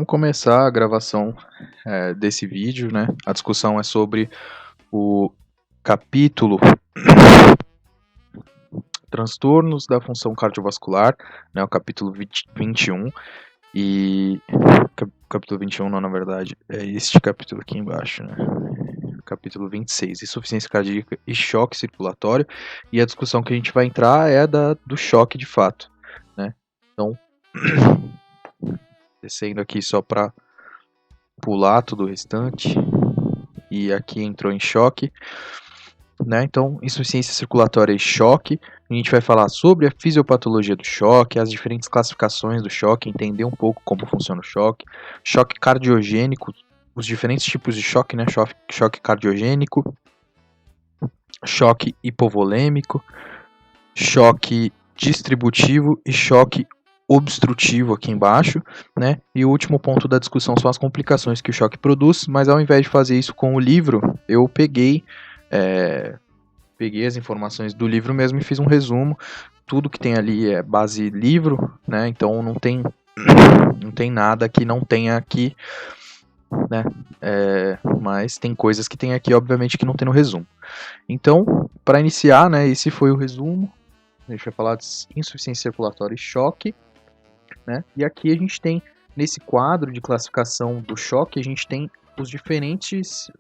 Vamos começar a gravação desse vídeo, né? A discussão é sobre o capítulo Transtornos da função cardiovascular, né? O capítulo 21. E capítulo 21 não, na verdade, é este capítulo aqui embaixo, né? Capítulo 26, insuficiência cardíaca e choque circulatório. E a discussão que a gente vai entrar é a do choque de fato, né? Então, descendo aqui só para pular tudo o restante. E aqui entrou em choque, né? Então, insuficiência circulatória e choque. A gente vai falar sobre a fisiopatologia do choque, as diferentes classificações do choque, entender um pouco como funciona o choque, choque cardiogênico, os diferentes tipos de choque, né? Choque cardiogênico, choque hipovolêmico, choque distributivo e choque obstrutivo aqui embaixo, né? E o último ponto da discussão são as complicações que o choque produz, mas ao invés de fazer isso com o livro, eu peguei as informações do livro mesmo e fiz um resumo. Tudo que tem ali é base livro, né? Então não tem nada que não tenha aqui, né? Mas tem coisas que tem aqui, obviamente, que não tem no resumo. Então, para iniciar, né? Esse foi o resumo. A gente vai falar de insuficiência circulatória e choque, né? E aqui a gente tem, nesse quadro de classificação do choque, a gente tem os diferentes,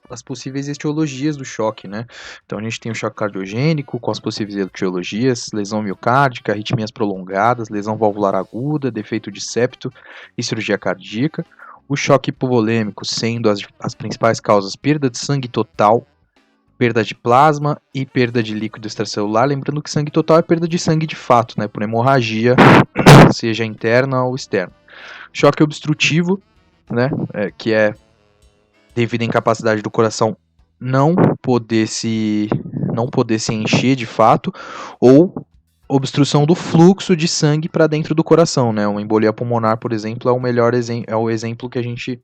as possíveis etiologias do choque, né? Então a gente tem o choque cardiogênico, com as possíveis etiologias, lesão miocárdica, arritmias prolongadas, lesão valvular aguda, defeito de septo e cirurgia cardíaca. O choque hipovolêmico sendo as principais causas perda de sangue total, perda de plasma e perda de líquido extracelular. Lembrando que sangue total é perda de sangue de fato, né? Por hemorragia, seja interna ou externa. Choque obstrutivo, né? Que é devido à incapacidade do coração não poder se encher de fato, ou obstrução do fluxo de sangue para dentro do coração, né? Uma embolia pulmonar, por exemplo, é o exemplo que a gente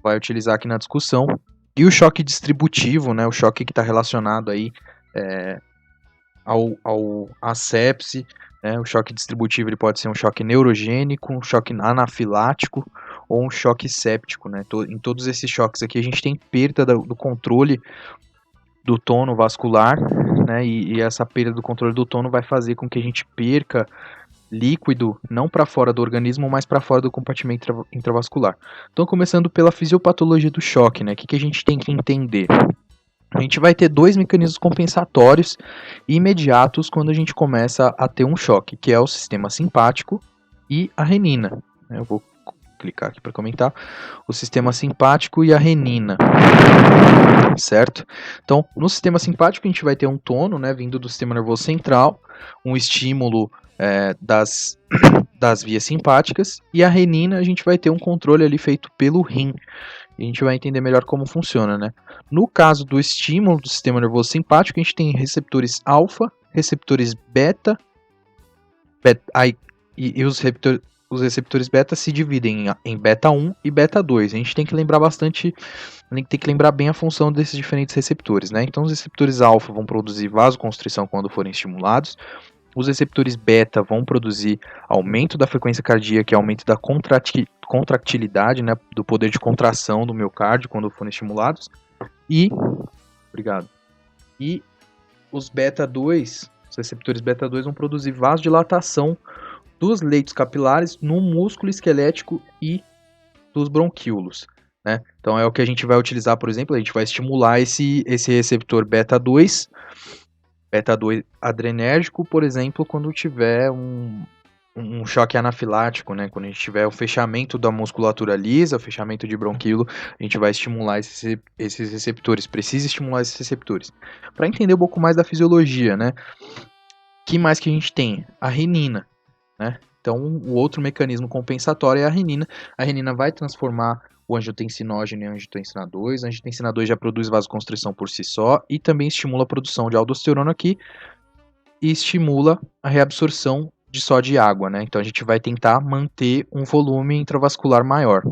vai utilizar aqui na discussão. E o choque distributivo, né? O choque que está relacionado aí à sepse, né? O choque distributivo ele pode ser um choque neurogênico, um choque anafilático ou um choque séptico, né? Em todos esses choques aqui a gente tem perda do controle do tono vascular, né? E essa perda do controle do tono vai fazer com que a gente perca líquido não para fora do organismo, mas para fora do compartimento intravascular. Então, começando pela fisiopatologia do choque, né? O que a gente tem que entender? A gente vai ter dois mecanismos compensatórios imediatos quando a gente começa a ter um choque, que é o sistema simpático e a renina. Eu vou clicar aqui para comentar. O sistema simpático e a renina, certo? Então, no sistema simpático a gente vai ter um tono, né, vindo do sistema nervoso central, um estímulo das vias simpáticas, e a renina a gente vai ter um controle ali feito pelo rim. E a gente vai entender melhor como funciona, né? No caso do estímulo do sistema nervoso simpático, a gente tem receptores alfa, receptores beta, e os receptores beta se dividem em beta 1 e beta 2. A gente tem que lembrar bem a função desses diferentes receptores, né? Então os receptores alfa vão produzir vasoconstrição quando forem estimulados. Os receptores beta vão produzir aumento da frequência cardíaca e aumento da contractilidade, né, do poder de contração do miocárdio quando forem estimulados. E os beta 2, os receptores beta 2 vão produzir vasodilatação dos leitos capilares no músculo esquelético e dos bronquíolos, né? Então é o que a gente vai utilizar, por exemplo, a gente vai estimular esse receptor beta 2 adrenérgico, por exemplo, quando tiver um choque anafilático, né? Quando a gente tiver o fechamento da musculatura lisa, o fechamento de bronquíolo, a gente vai estimular esses receptores, precisa estimular esses receptores. Para entender um pouco mais da fisiologia, né? Que mais que a gente tem? A renina, né? Então, o outro mecanismo compensatório é a renina. A renina vai transformar o angiotensinógeno em angiotensina 2. A angiotensina 2 já produz vasoconstrição por si só e também estimula a produção de aldosterona aqui e estimula a reabsorção de sódio e água, né? Então a gente vai tentar manter um volume intravascular maior.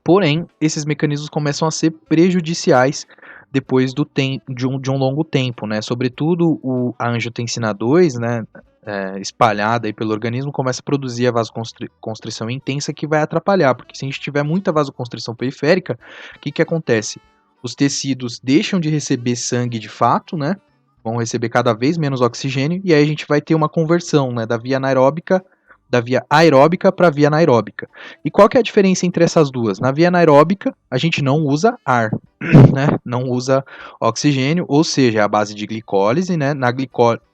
Porém, esses mecanismos começam a ser prejudiciais depois de um longo tempo, né? Sobretudo a angiotensina 2, né? espalhada aí pelo organismo, começa a produzir a vasoconstrição intensa, que vai atrapalhar, porque se a gente tiver muita vasoconstrição periférica, o que acontece? Os tecidos deixam de receber sangue de fato, né? Vão receber cada vez menos oxigênio, e aí a gente vai ter uma conversão, né, da via aeróbica para a via anaeróbica. E qual que é a diferença entre essas duas? Na via anaeróbica, a gente não usa ar, né? Não usa oxigênio, ou seja, é a base de glicólise, né?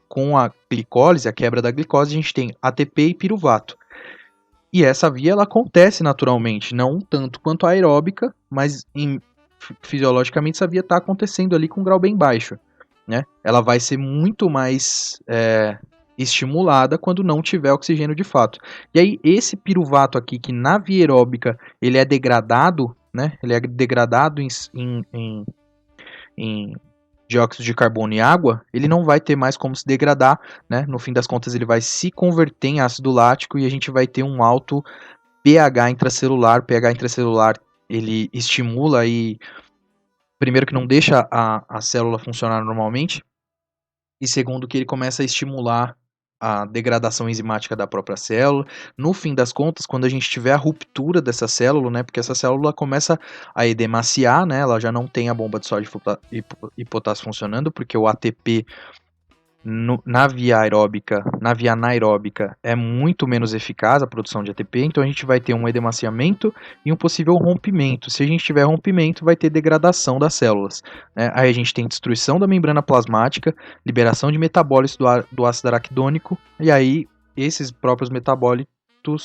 Com a glicólise, a quebra da glicose, a gente tem ATP e piruvato. E essa via ela acontece naturalmente, não tanto quanto a aeróbica, mas fisiologicamente essa via está acontecendo ali com um grau bem baixo, né? Ela vai ser muito mais estimulada quando não tiver oxigênio de fato. E aí esse piruvato aqui, que na via aeróbica ele é degradado, né? Ele é degradado em dióxido de carbono e água, ele não vai ter mais como se degradar, né? No fim das contas, ele vai se converter em ácido lático e a gente vai ter um alto pH intracelular. pH intracelular, ele estimula aí, primeiro que não deixa a célula funcionar normalmente, e segundo que ele começa a estimular a degradação enzimática da própria célula. No fim das contas, quando a gente tiver a ruptura dessa célula, né, porque essa célula começa a edemaciar, né, ela já não tem a bomba de sódio e potássio funcionando, porque o ATP na via anaeróbica é muito menos eficaz a produção de ATP, então a gente vai ter um edemaciamento e um possível rompimento. Se a gente tiver rompimento, vai ter degradação das células, né? Aí a gente tem destruição da membrana plasmática, liberação de metabólitos do ácido araquidônico, e aí esses próprios metabólitos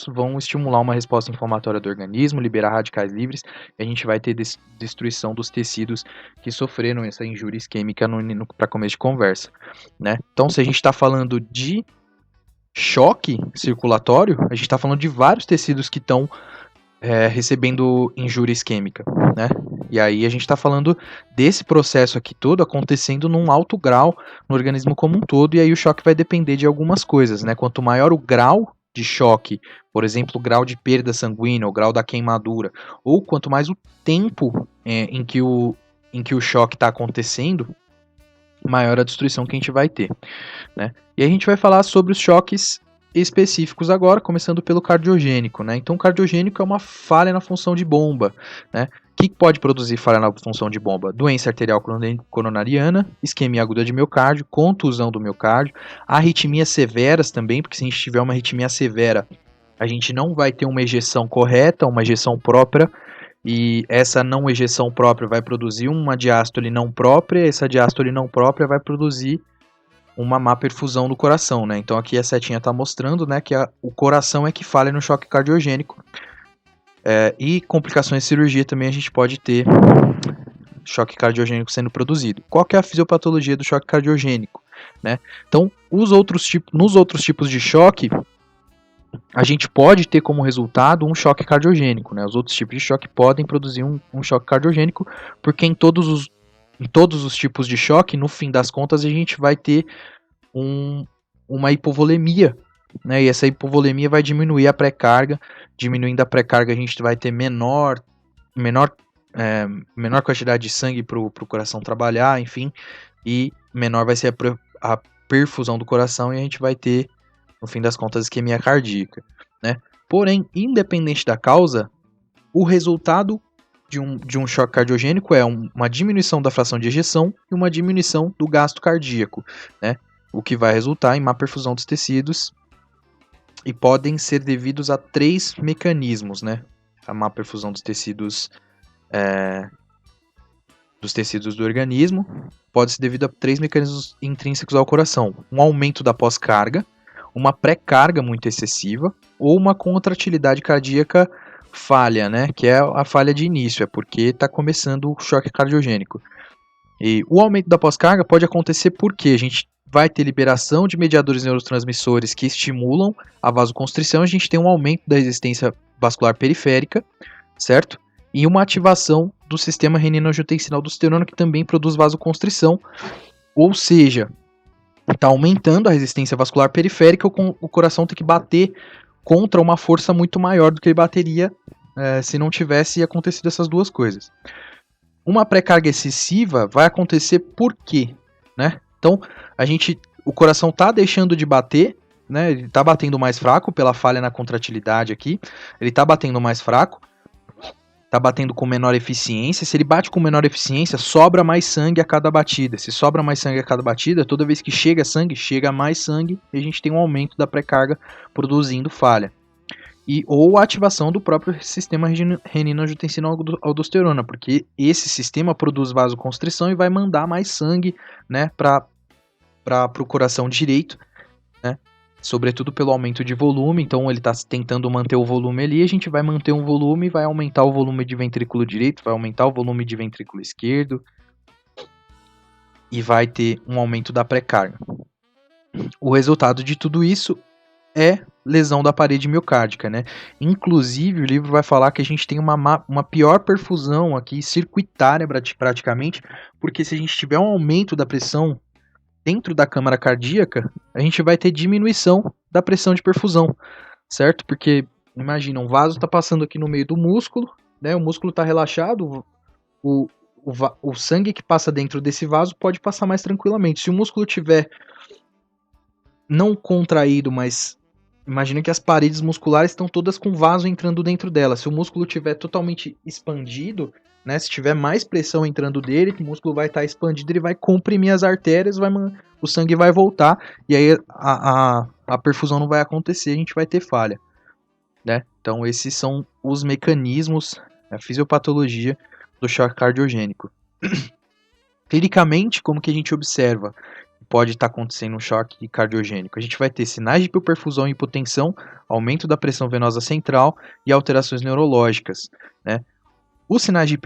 vão estimular uma resposta inflamatória do organismo, liberar radicais livres, e a gente vai ter destruição dos tecidos que sofreram essa injúria isquêmica para começo de conversa, né? Então, se a gente está falando de choque circulatório, a gente está falando de vários tecidos que estão recebendo injúria isquêmica, né? E aí a gente está falando desse processo aqui todo acontecendo num alto grau no organismo como um todo, e aí o choque vai depender de algumas coisas, né? Quanto maior o grau de choque, por exemplo, o grau de perda sanguínea, o grau da queimadura, ou quanto mais o tempo em que o choque está acontecendo, maior a destruição que a gente vai ter, né? E aí a gente vai falar sobre os choques específicos agora, começando pelo cardiogênico, né? Então, o cardiogênico é uma falha na função de bomba, né? O que pode produzir falha na função de bomba? Doença arterial coronariana, isquemia aguda de miocárdio, contusão do miocárdio, arritmias severas também, porque se a gente tiver uma arritmia severa, a gente não vai ter uma ejeção correta, uma ejeção própria, e essa não ejeção própria vai produzir uma diástole não própria, essa diástole não própria vai produzir uma má perfusão do coração, né? Então aqui a setinha está mostrando, né, que o coração é que falha no choque cardiogênico. E complicações de cirurgia também a gente pode ter choque cardiogênico sendo produzido. Qual que é a fisiopatologia do choque cardiogênico, né? Então, nos outros tipos de choque, a gente pode ter como resultado um choque cardiogênico, né? Os outros tipos de choque podem produzir um choque cardiogênico, porque em todos os tipos de choque, no fim das contas, a gente vai ter uma hipovolemia, né? E essa hipovolemia vai diminuir a pré-carga. Diminuindo a pré-carga, a gente vai ter menor quantidade de sangue para o coração trabalhar, enfim, e menor vai ser a perfusão do coração, e a gente vai ter, no fim das contas, isquemia cardíaca, né? Porém, independente da causa, o resultado de um choque cardiogênico é uma diminuição da fração de ejeção e uma diminuição do gasto cardíaco, né? O que vai resultar em má perfusão dos tecidos, e podem ser devidos a 3 mecanismos, né? A má perfusão dos tecidos do organismo pode ser devido a 3 mecanismos intrínsecos ao coração: um aumento da pós-carga, uma pré-carga muito excessiva ou uma contratilidade cardíaca falha, né? Que é a falha de início, é porque está começando o choque cardiogênico. E o aumento da pós-carga pode acontecer porque a gente vai ter liberação de mediadores neurotransmissores que estimulam a vasoconstrição, a gente tem um aumento da resistência vascular periférica, certo? E uma ativação do sistema renina-angiotensina-aldosterona, que também produz vasoconstrição, ou seja, está aumentando a resistência vascular periférica, o coração tem que bater contra uma força muito maior do que ele bateria se não tivesse acontecido essas duas coisas. Uma pré-carga excessiva vai acontecer por quê, né? Então, o coração está deixando de bater, né? Ele tá batendo mais fraco pela falha na contratilidade aqui. Ele tá batendo mais fraco. Tá batendo com menor eficiência. Se ele bate com menor eficiência, sobra mais sangue a cada batida. Se sobra mais sangue a cada batida, toda vez que chega sangue, chega mais sangue e a gente tem um aumento da pré-carga produzindo falha. Ou a ativação do próprio sistema renina-angiotensina-aldosterona, porque esse sistema produz vasoconstrição e vai mandar mais sangue, né, para o coração direito, né, sobretudo pelo aumento de volume. Então ele está tentando manter o volume ali, a gente vai manter um volume e vai aumentar o volume de ventrículo direito, vai aumentar o volume de ventrículo esquerdo e vai ter um aumento da pré-carga. O resultado de tudo isso é lesão da parede miocárdica, né? Inclusive, o livro vai falar que a gente tem uma pior perfusão aqui, circuitária praticamente, porque se a gente tiver um aumento da pressão dentro da câmara cardíaca, a gente vai ter diminuição da pressão de perfusão, certo? Porque, imagina, um vaso está passando aqui no meio do músculo, né? O músculo está relaxado, o sangue que passa dentro desse vaso pode passar mais tranquilamente. Se o músculo tiver não contraído, mas imagina que as paredes musculares estão todas com vaso entrando dentro dela. Se o músculo estiver totalmente expandido, né, se tiver mais pressão entrando dele, o músculo vai estar expandido, ele vai comprimir as artérias, o sangue vai voltar, e aí a perfusão não vai acontecer, a gente vai ter falha. Né? Então esses são os mecanismos, a fisiopatologia do choque cardiogênico. Clinicamente, como que a gente observa? Pode estar acontecendo um choque cardiogênico. A gente vai ter sinais de hipoperfusão e hipotensão, aumento da pressão venosa central e alterações neurológicas, né? Os sinais de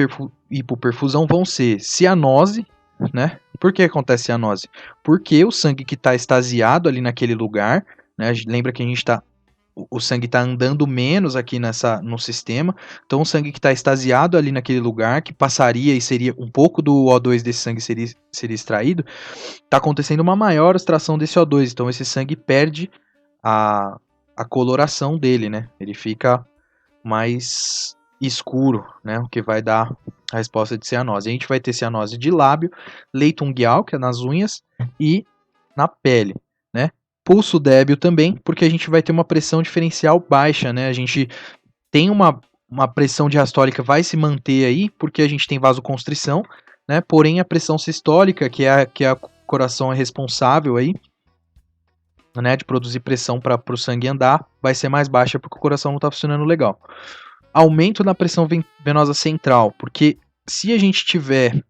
hipoperfusão vão ser cianose, né? Por que acontece cianose? Porque o sangue que está extasiado ali naquele lugar, né? Lembra que o sangue está andando menos aqui no sistema, então o sangue que está extasiado ali naquele lugar, que passaria e seria um pouco do O2 desse sangue seria extraído, está acontecendo uma maior extração desse O2, então esse sangue perde a coloração dele, né? Ele fica mais escuro, né? O que vai dar a resposta de cianose. A gente vai ter cianose de lábio, leito ungueal, que é nas unhas, e na pele, né? Pulso débil também, porque a gente vai ter uma pressão diferencial baixa, né? A gente tem uma pressão diastólica vai se manter aí, porque a gente tem vasoconstrição, né? Porém, a pressão sistólica, que a coração é responsável aí, né, de produzir pressão para o sangue andar, vai ser mais baixa porque o coração não está funcionando legal. Aumento na pressão venosa central, porque se a gente tiver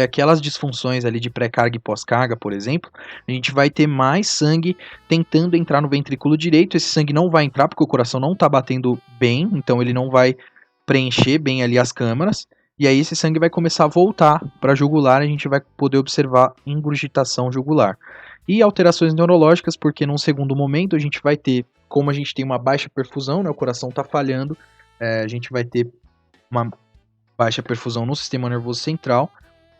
aquelas disfunções ali de pré-carga e pós-carga, por exemplo, a gente vai ter mais sangue tentando entrar no ventrículo direito. Esse sangue não vai entrar porque o coração não está batendo bem, então ele não vai preencher bem ali as câmaras. E aí esse sangue vai começar a voltar para a jugular e a gente vai poder observar ingurgitação jugular. E alterações neurológicas, porque num segundo momento a gente vai ter, como a gente tem uma baixa perfusão, né, o coração está falhando, a gente vai ter uma baixa perfusão no sistema nervoso central,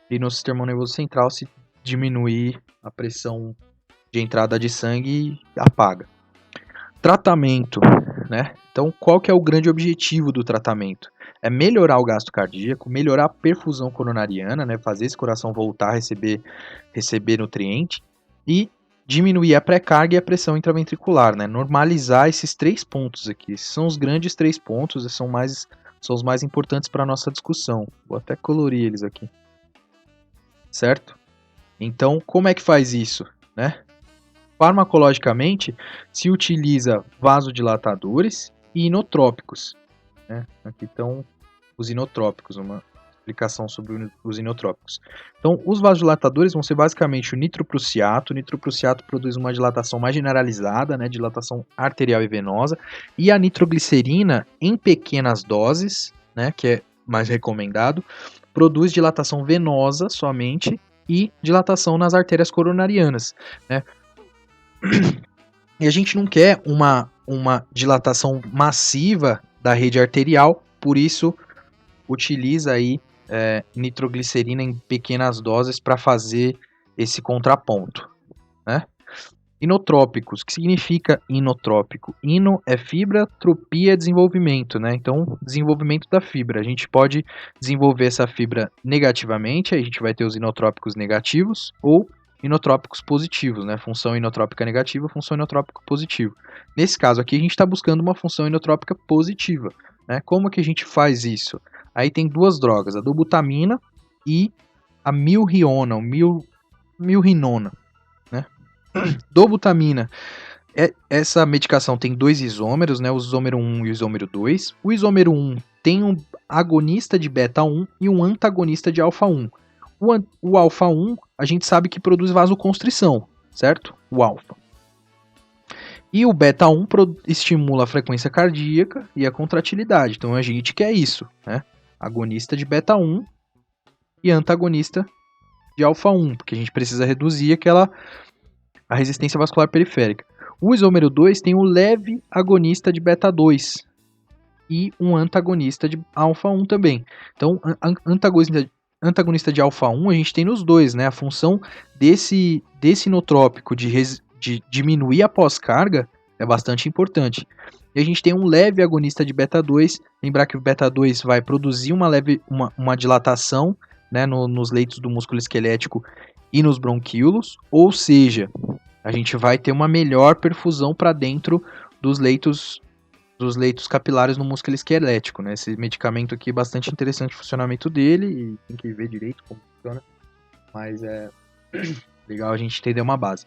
e no sistema nervoso central, se diminuir a pressão de entrada de sangue, apaga. Tratamento, né? Então, qual que é o grande objetivo do tratamento? É melhorar o gasto cardíaco, melhorar a perfusão coronariana, né? Fazer esse coração voltar a receber nutriente e diminuir a pré-carga e a pressão intraventricular, né? Normalizar esses 3 pontos aqui. Esses são os grandes 3 pontos, são os mais importantes para a nossa discussão. Vou até colorir eles aqui. Certo? Então, como é que faz isso, né? Farmacologicamente, se utiliza vasodilatadores e inotrópicos, né? Aqui estão os inotrópicos, uma explicação sobre os inotrópicos. Então, os vasodilatadores vão ser basicamente o nitroprussiato. O nitroprussiato produz uma dilatação mais generalizada, né? Dilatação arterial e venosa. E a nitroglicerina, em pequenas doses, né? Que é mais recomendado, produz dilatação venosa somente e dilatação nas artérias coronarianas, né? E a gente não quer uma dilatação massiva da rede arterial, por isso utiliza aí nitroglicerina em pequenas doses para fazer esse contraponto, né? Inotrópicos, o que significa inotrópico? Ino é fibra, tropia é desenvolvimento, né? Então, desenvolvimento da fibra. A gente pode desenvolver essa fibra negativamente, a gente vai ter os inotrópicos negativos, ou inotrópicos positivos, né? Função inotrópica negativa, função inotrópica positiva. Nesse caso aqui, a gente está buscando uma função inotrópica positiva, né? Como que a gente faz isso? Aí tem duas drogas, a dobutamina e a milrinona, milrinona, né? Dobutamina, essa medicação tem dois isômeros, né? O isômero 1 e o isômero 2. O isômero 1 tem um agonista de beta 1 e um antagonista de alfa 1. O alfa 1 a gente sabe que produz vasoconstrição, certo? O alfa. E o beta 1 estimula a frequência cardíaca e a contratilidade. Então a gente quer isso, né? Agonista de beta 1 e antagonista de alfa 1, porque a gente precisa reduzir a resistência vascular periférica. O isômero 2 tem um leve agonista de beta 2 e um antagonista de alfa 1 também. Então, antagonista de alfa 1 a gente tem nos dois, né? A função desse inotrópico de diminuir a pós-carga é bastante importante. E a gente tem um leve agonista de beta 2, lembrar que o beta 2 vai produzir uma dilatação, né, nos leitos do músculo esquelético e nos bronquíolos, ou seja, a gente vai ter uma melhor perfusão para dentro dos leitos capilares no músculo esquelético, né? Esse medicamento aqui é bastante interessante o funcionamento dele e tem que ver direito como funciona, mas é legal a gente entender uma base.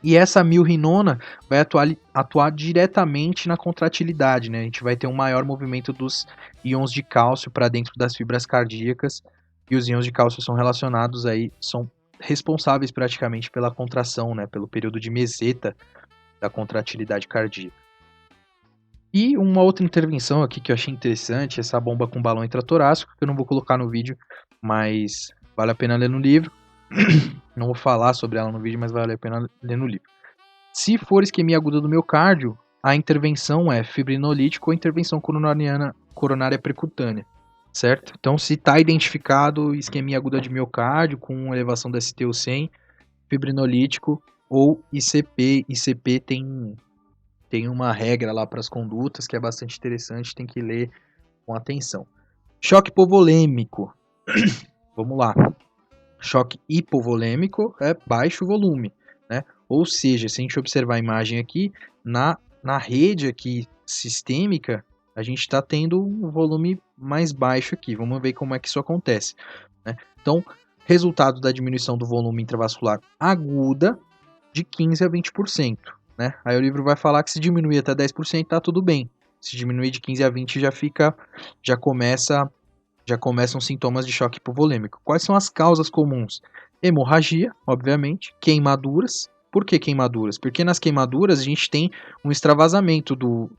E essa milrinona vai atuar diretamente na contratilidade, né? A gente vai ter um maior movimento dos íons de cálcio para dentro das fibras cardíacas, e os íons de cálcio são relacionados aí, são responsáveis praticamente pela contração, né? Pelo período de meseta da contratilidade cardíaca. E uma outra intervenção aqui que eu achei interessante, essa bomba com balão intratorácico, que eu não vou colocar no vídeo, mas vale a pena ler no livro. Não vou falar sobre ela no vídeo, mas vale a pena ler no livro. Se for isquemia aguda do miocárdio, a intervenção é fibrinolítico ou intervenção coronária percutânea, certo? Então, se está identificado isquemia aguda de miocárdio com elevação do STO100, fibrinolítico ou ICP. ICP tem uma regra lá para as condutas que é bastante interessante, tem que ler com atenção. Choque hipovolêmico. Vamos lá. Choque hipovolêmico é baixo volume, né? Ou seja, se a gente observar a imagem aqui, na rede aqui sistêmica, a gente está tendo um volume mais baixo aqui. Vamos ver como é que isso acontece, né? Então, resultado da diminuição do volume intravascular aguda de 15 a 20%. Né? Aí o livro vai falar que se diminuir até 10% tá tudo bem. Se diminuir de 15 a 20 já começam sintomas de choque hipovolêmico. Quais são as causas comuns? Hemorragia, obviamente, queimaduras. Por que queimaduras? Porque nas queimaduras a gente tem um extravasamento do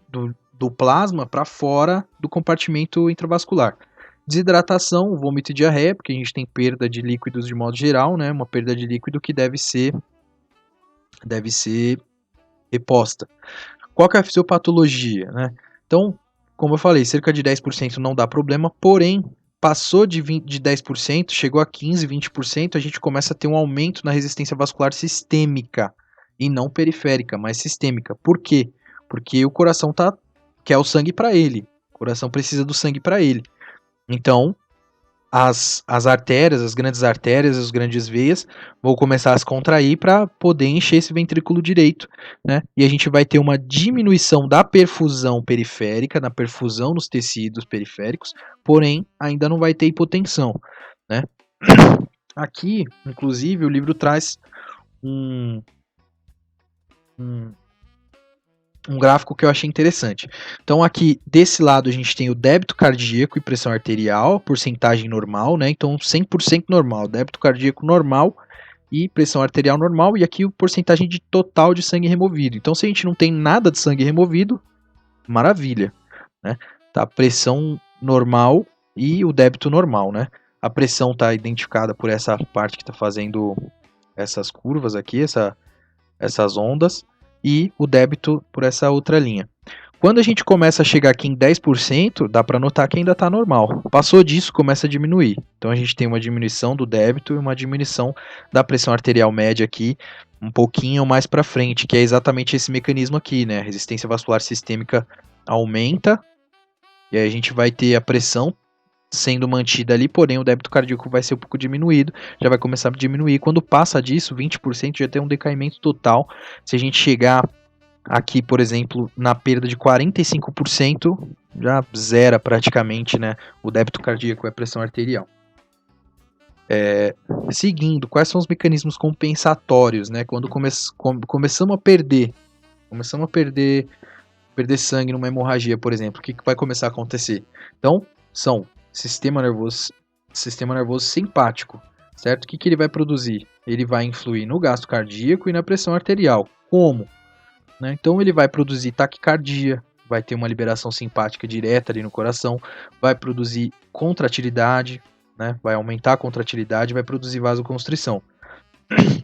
plasma para fora do compartimento intravascular. Desidratação, vômito e diarreia, porque a gente tem perda de líquidos de modo geral, né? Uma perda de líquido que deve ser reposta. Qual que é a fisiopatologia, né? Então, como eu falei, cerca de 10% não dá problema, porém, passou de 10%, chegou a 15%, 20%, a gente começa a ter um aumento na resistência vascular sistêmica, e não periférica, mas sistêmica. Por quê? Porque o coração quer o sangue para ele, o coração precisa do sangue para ele. Então, as artérias, as grandes veias vão começar a se contrair para poder encher esse ventrículo direito, né? E a gente vai ter uma diminuição da perfusão periférica, na perfusão nos tecidos periféricos, porém ainda não vai ter hipotensão, né? Aqui, inclusive, o livro traz um gráfico que eu achei interessante. Então aqui, desse lado, a gente tem o débito cardíaco e pressão arterial, porcentagem normal, né? Então 100% normal, débito cardíaco normal e pressão arterial normal, e aqui a porcentagem de total de sangue removido. Então se a gente não tem nada de sangue removido, maravilha, né? Tá, pressão normal e o débito normal, né? A pressão está identificada por essa parte que está fazendo essas curvas aqui, essas ondas, e o débito por essa outra linha. Quando a gente começa a chegar aqui em 10%, dá para notar que ainda está normal. Passou disso, começa a diminuir. Então a gente tem uma diminuição do débito e uma diminuição da pressão arterial média aqui, um pouquinho mais para frente, que é exatamente esse mecanismo aqui, né? A resistência vascular sistêmica aumenta, e aí a gente vai ter a pressão sendo mantida ali, porém o débito cardíaco vai ser um pouco diminuído, já vai começar a diminuir. Quando passa disso, 20% já tem um decaimento total. Se a gente chegar aqui, por exemplo, na perda de 45%, já zera praticamente, né, o débito cardíaco e a pressão arterial. Seguindo, quais são os mecanismos compensatórios, né? Quando começamos a perder sangue numa hemorragia, por exemplo, o que vai começar a acontecer? Então, são sistema nervoso simpático, certo? O que ele vai produzir? Ele vai influir no gasto cardíaco e na pressão arterial. Como? Né? Então, ele vai produzir taquicardia, vai ter uma liberação simpática direta ali no coração, vai produzir contratilidade, né? Vai aumentar a contratilidade, vai produzir vasoconstrição.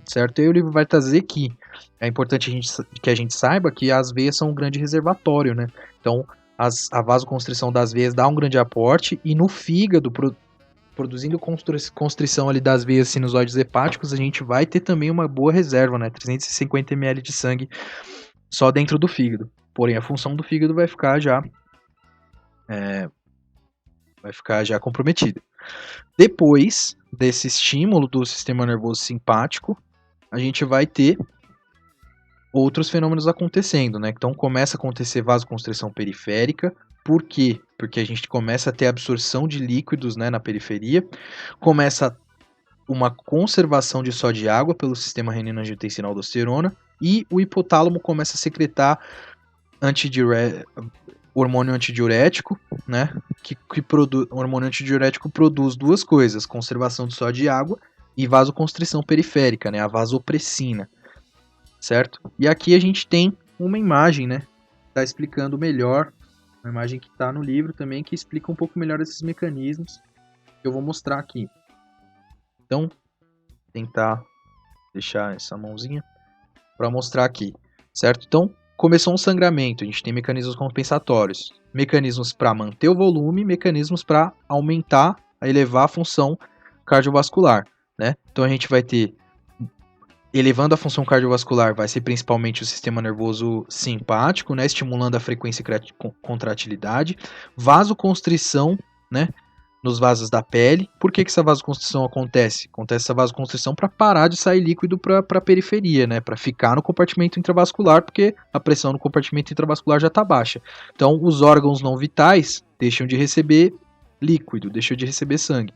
Certo? E o livro vai trazer que é importante que a gente saiba que as veias são um grande reservatório, né? Então, a vasoconstrição das veias dá um grande aporte e no fígado, produzindo constrição ali das veias sinusoides hepáticos, a gente vai ter também uma boa reserva, né? 350 ml de sangue só dentro do fígado. Porém, a função do fígado vai ficar já comprometida. Depois desse estímulo do sistema nervoso simpático, a gente vai ter outros fenômenos acontecendo, né? Então começa a acontecer vasoconstrição periférica. Por quê? Porque a gente começa a ter absorção de líquidos, né, na periferia, começa uma conservação de só de água pelo sistema renina-angiotensina-aldosterona e o hipotálamo começa a secretar hormônio antidiurético, né? O hormônio antidiurético produz duas coisas: conservação de só de água e vasoconstrição periférica, né? A vasopressina, certo? E aqui a gente tem uma imagem, né? Está explicando melhor, uma imagem que está no livro também, que explica um pouco melhor esses mecanismos que eu vou mostrar aqui. Então, tentar deixar essa mãozinha para mostrar aqui, certo? Então, começou um sangramento, a gente tem mecanismos compensatórios, mecanismos para manter o volume, mecanismos para aumentar, elevar a função cardiovascular, né? Então a gente vai ter, elevando a função cardiovascular, vai ser principalmente o sistema nervoso simpático, né? Estimulando a frequência e contratilidade, vasoconstrição, né? Nos vasos da pele. Por que essa vasoconstrição acontece? Acontece essa vasoconstrição para parar de sair líquido para a periferia, né? Para ficar no compartimento intravascular, porque a pressão no compartimento intravascular já está baixa. Então, os órgãos não vitais deixam de receber líquido, deixam de receber sangue.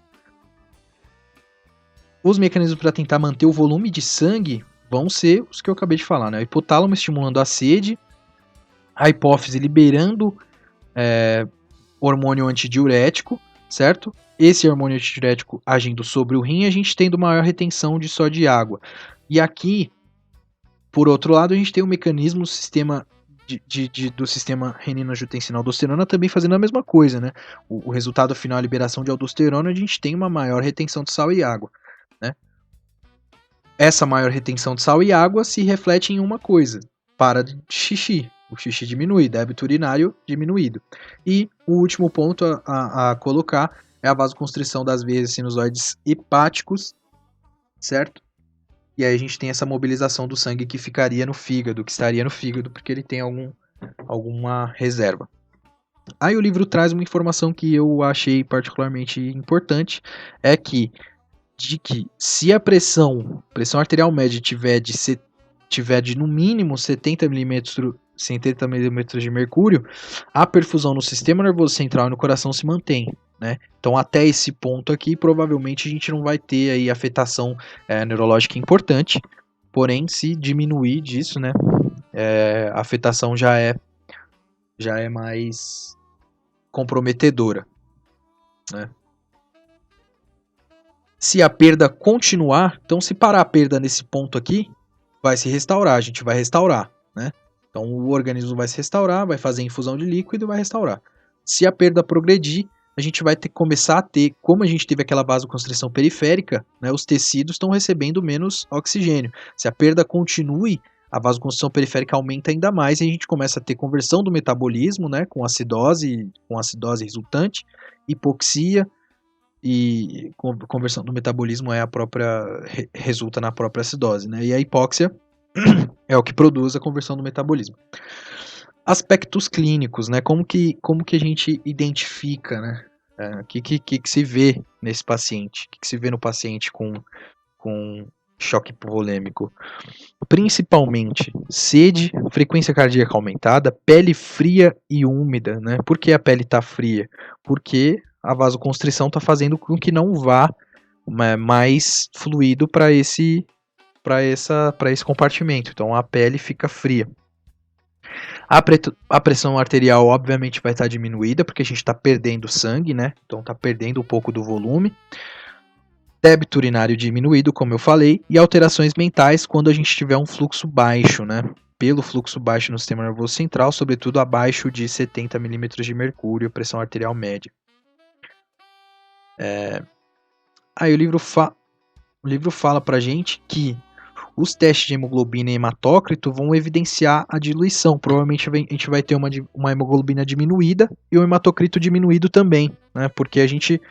Os mecanismos para tentar manter o volume de sangue vão ser os que eu acabei de falar, né? O hipotálamo estimulando a sede, a hipófise liberando hormônio antidiurético, certo? Esse hormônio antidiurético agindo sobre o rim, a gente tendo maior retenção de só de água. E aqui, por outro lado, a gente tem um mecanismo do sistema renina-angiotensina-aldosterona também fazendo a mesma coisa, né? O resultado final é a liberação de aldosterona, a gente tem uma maior retenção de sal e água, né? Essa maior retenção de sal e água se reflete em uma coisa: para de xixi. O xixi diminui, débito urinário diminuído. E o último ponto a colocar é a vasoconstrição das veias sinusoides hepáticos, certo? E aí a gente tem essa mobilização do sangue que ficaria no fígado, que estaria no fígado, porque ele tem alguma reserva. Aí o livro traz uma informação que eu achei particularmente importante, é que se a pressão arterial média tiver de no mínimo 70 milímetros de mercúrio, a perfusão no sistema nervoso central e no coração se mantém, né? Então até esse ponto aqui, provavelmente a gente não vai ter aí afetação neurológica importante, porém se diminuir disso, né, a afetação já é mais comprometedora, né? Se a perda continuar, então se parar a perda nesse ponto aqui, vai se restaurar, a gente vai restaurar, né? Então o organismo vai se restaurar, vai fazer infusão de líquido e vai restaurar. Se a perda progredir, a gente vai começar a ter, como a gente teve aquela vasoconstrição periférica, né, os tecidos estão recebendo menos oxigênio. Se a perda continue, a vasoconstrição periférica aumenta ainda mais e a gente começa a ter conversão do metabolismo, né, com acidose resultante, hipoxia, e conversão do metabolismo resulta na própria acidose, né? E a hipóxia é o que produz a conversão do metabolismo. Aspectos clínicos, né? Como que a gente identifica, né, O que se vê nesse paciente? O que se vê no paciente com choque hipovolêmico? Principalmente sede, frequência cardíaca aumentada, pele fria e úmida, né? Por que a pele está fria? Porque a vasoconstrição está fazendo com que não vá mais fluido para esse compartimento. Então a pele fica fria. A pressão arterial obviamente vai estar diminuída, porque a gente está perdendo sangue, né? Então está perdendo um pouco do volume. Débito urinário diminuído, como eu falei, e alterações mentais quando a gente tiver um fluxo baixo, né? Pelo fluxo baixo no sistema nervoso central, sobretudo abaixo de 70 milímetros de mercúrio, pressão arterial média. Aí o livro fala pra gente que os testes de hemoglobina e hematócrito vão evidenciar a diluição. Provavelmente a gente vai ter uma hemoglobina diminuída e um hematocrito diminuído também, né? Porque a gente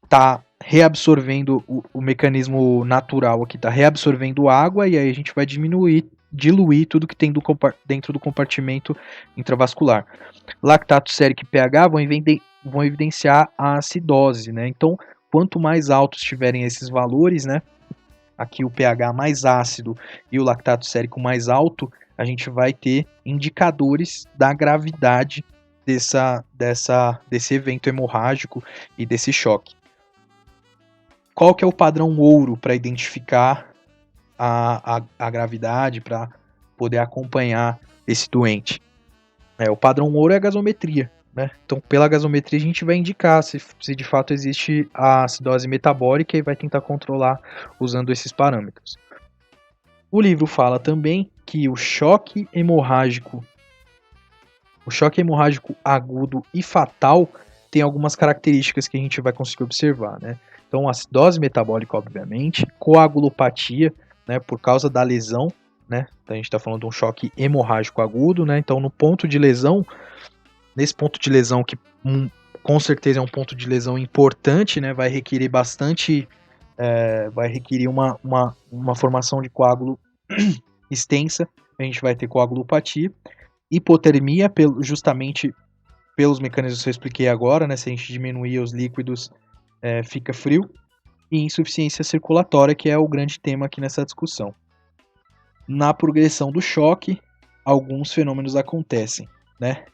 está reabsorvendo o mecanismo natural aqui, está reabsorvendo água e aí a gente vai diluir tudo que tem dentro do compartimento intravascular. Lactato sérico e pH vão evidenciar a acidose, né? Então, quanto mais altos tiverem esses valores, né? Aqui o pH mais ácido e o lactato sérico mais alto, a gente vai ter indicadores da gravidade desse evento hemorrágico e desse choque. Qual que é o padrão ouro para identificar a gravidade, para poder acompanhar esse doente? O padrão ouro é a gasometria, né? Então, pela gasometria, a gente vai indicar se de fato existe a acidose metabólica e vai tentar controlar usando esses parâmetros. O livro fala também que o choque hemorrágico agudo e fatal tem algumas características que a gente vai conseguir observar, né? Então, acidose metabólica, obviamente, coagulopatia, né, por causa da lesão, né? Então, a gente está falando de um choque hemorrágico agudo, né? Então, nesse ponto de lesão que com certeza é um ponto de lesão importante, né? Vai requerir uma formação de coágulo extensa. A gente vai ter coagulopatia, hipotermia, justamente pelos mecanismos que eu expliquei agora, né? Se a gente diminuir os líquidos, fica frio, e insuficiência circulatória, que é o grande tema aqui nessa discussão. Na progressão do choque, alguns fenômenos acontecem, né?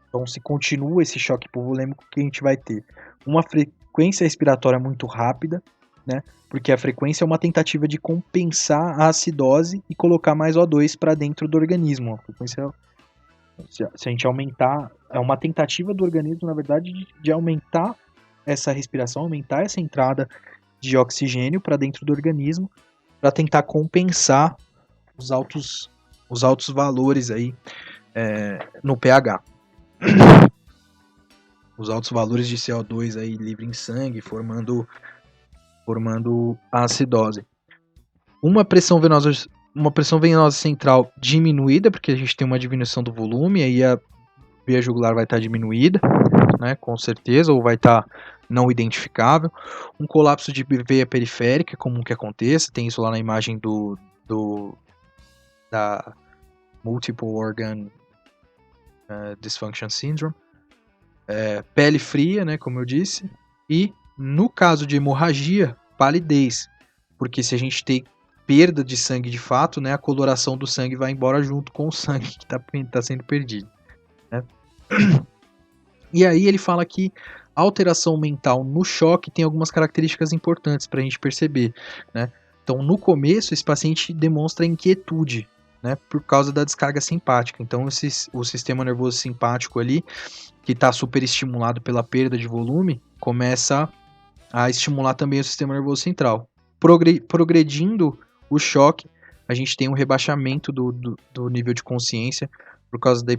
Então, se continua esse choque hipovolêmico, que a gente vai ter uma frequência respiratória muito rápida, né? Porque a frequência é uma tentativa de compensar a acidose e colocar mais O2 para dentro do organismo. A frequência, se a gente aumentar, é uma tentativa do organismo, na verdade, de aumentar essa respiração, aumentar essa entrada de oxigênio para dentro do organismo, para tentar compensar os altos valores aí no pH. Os altos valores de CO2 aí livre em sangue, formando a acidose. Uma pressão venosa central diminuída, porque a gente tem uma diminuição do volume, aí a veia jugular vai estar diminuída, né, com certeza, ou vai estar não identificável. Um colapso de veia periférica, é comum que aconteça, tem isso lá na imagem da Multiple Organ Dysfunction Syndrome. Pele fria, né, como eu disse, e no caso de hemorragia, palidez, porque se a gente tem perda de sangue de fato, né, a coloração do sangue vai embora junto com o sangue que está sendo perdido, né? E aí ele fala que a alteração mental no choque tem algumas características importantes para a gente perceber, né? Então, no começo, esse paciente demonstra inquietude, né, por causa da descarga simpática. Então, o sistema nervoso simpático ali, que está superestimulado pela perda de volume, começa a estimular também o sistema nervoso central. Progredindo o choque, a gente tem um rebaixamento do nível de consciência por causa da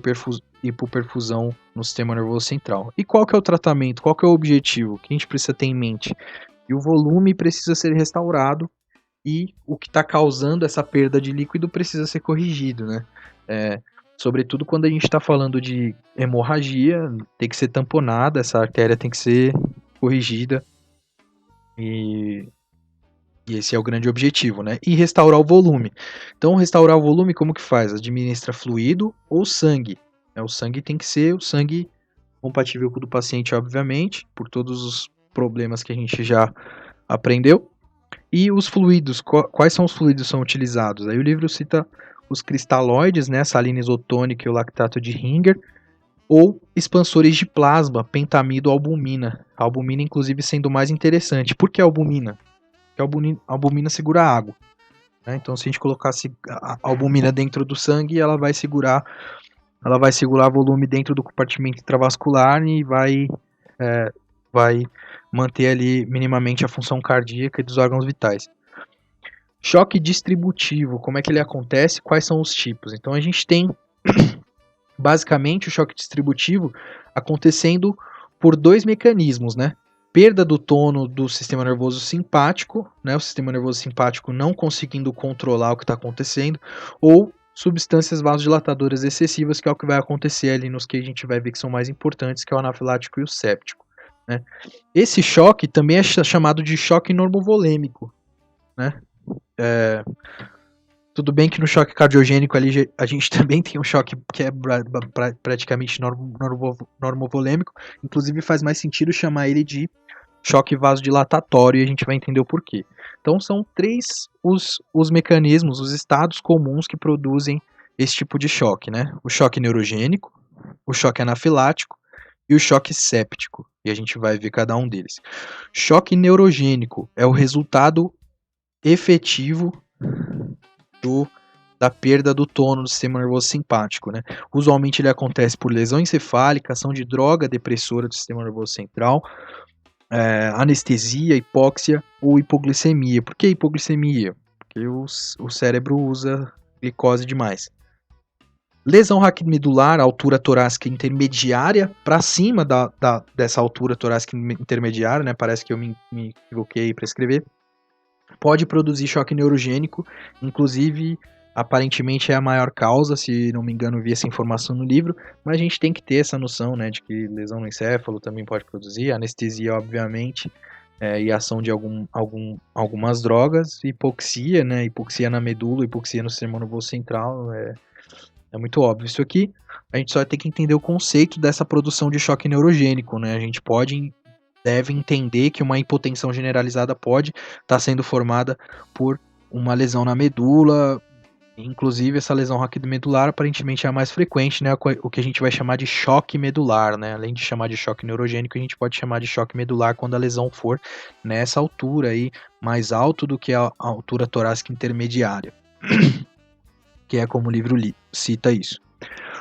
hipoperfusão no sistema nervoso central. E qual que é o tratamento? Qual que é o objetivo? O que a gente precisa ter em mente? E o volume precisa ser restaurado e o que está causando essa perda de líquido precisa ser corrigido, né? Sobretudo quando a gente está falando de hemorragia, tem que ser tamponada, essa artéria tem que ser corrigida, e esse é o grande objetivo, né? E restaurar o volume. Então, restaurar o volume, como que faz? Administra fluido ou sangue. O sangue tem que ser o sangue compatível com o do paciente, obviamente, por todos os problemas que a gente já aprendeu. E os fluidos, quais são os fluidos que são utilizados? Aí o livro cita os cristalóides, né, a salina isotônica e o lactato de Ringer, ou expansores de plasma, pentamido, albumina. A albumina, inclusive, sendo mais interessante. Por que a albumina? Porque a albumina segura a água. Né? Então, se a gente colocasse a albumina dentro do sangue, ela vai segurar volume dentro do compartimento intravascular e vai manter ali minimamente a função cardíaca e dos órgãos vitais. Choque distributivo, como é que ele acontece? Quais são os tipos? Então a gente tem basicamente o choque distributivo acontecendo por dois mecanismos, né? Perda do tono do sistema nervoso simpático, né? O sistema nervoso simpático não conseguindo controlar o que está acontecendo, ou substâncias vasodilatadoras excessivas, que é o que vai acontecer ali nos que a gente vai ver que são mais importantes, que é o anafilático e o séptico. Né? Esse choque também é chamado de choque normovolêmico. Né? Tudo bem que no choque cardiogênico ali a gente também tem um choque que é praticamente normovolêmico, inclusive faz mais sentido chamar ele de choque vasodilatatório e a gente vai entender o porquê. Então são três os mecanismos, os estados comuns que produzem esse tipo de choque, né? O choque neurogênico, o choque anafilático e o choque séptico, e a gente vai ver cada um deles. Choque neurogênico é o resultado efetivo da perda do tono do sistema nervoso simpático, né? Usualmente ele acontece por lesão encefálica, ação de droga depressora do sistema nervoso central, anestesia, hipóxia ou hipoglicemia. Por que hipoglicemia? Porque o cérebro usa glicose demais. Lesão raquimedular, altura torácica intermediária, para cima dessa altura torácica intermediária, né? Parece que eu me equivoquei para escrever. Pode produzir choque neurogênico, inclusive, aparentemente é a maior causa, se não me engano, vi essa informação no livro, mas a gente tem que ter essa noção, né, de que lesão no encéfalo também pode produzir, anestesia, obviamente, e ação de algumas drogas, hipoxia, né, hipoxia na medula, hipoxia no sistema nervoso central, é muito óbvio isso aqui. A gente só tem que entender o conceito dessa produção de choque neurogênico, né, a gente deve entender que uma hipotensão generalizada pode estar sendo formada por uma lesão na medula, inclusive essa lesão raquidomedular aparentemente é a mais frequente, né, o que a gente vai chamar de choque medular, né, além de chamar de choque neurogênico, a gente pode chamar de choque medular quando a lesão for nessa altura aí, mais alto do que a altura torácica intermediária, que é como o livro cita isso.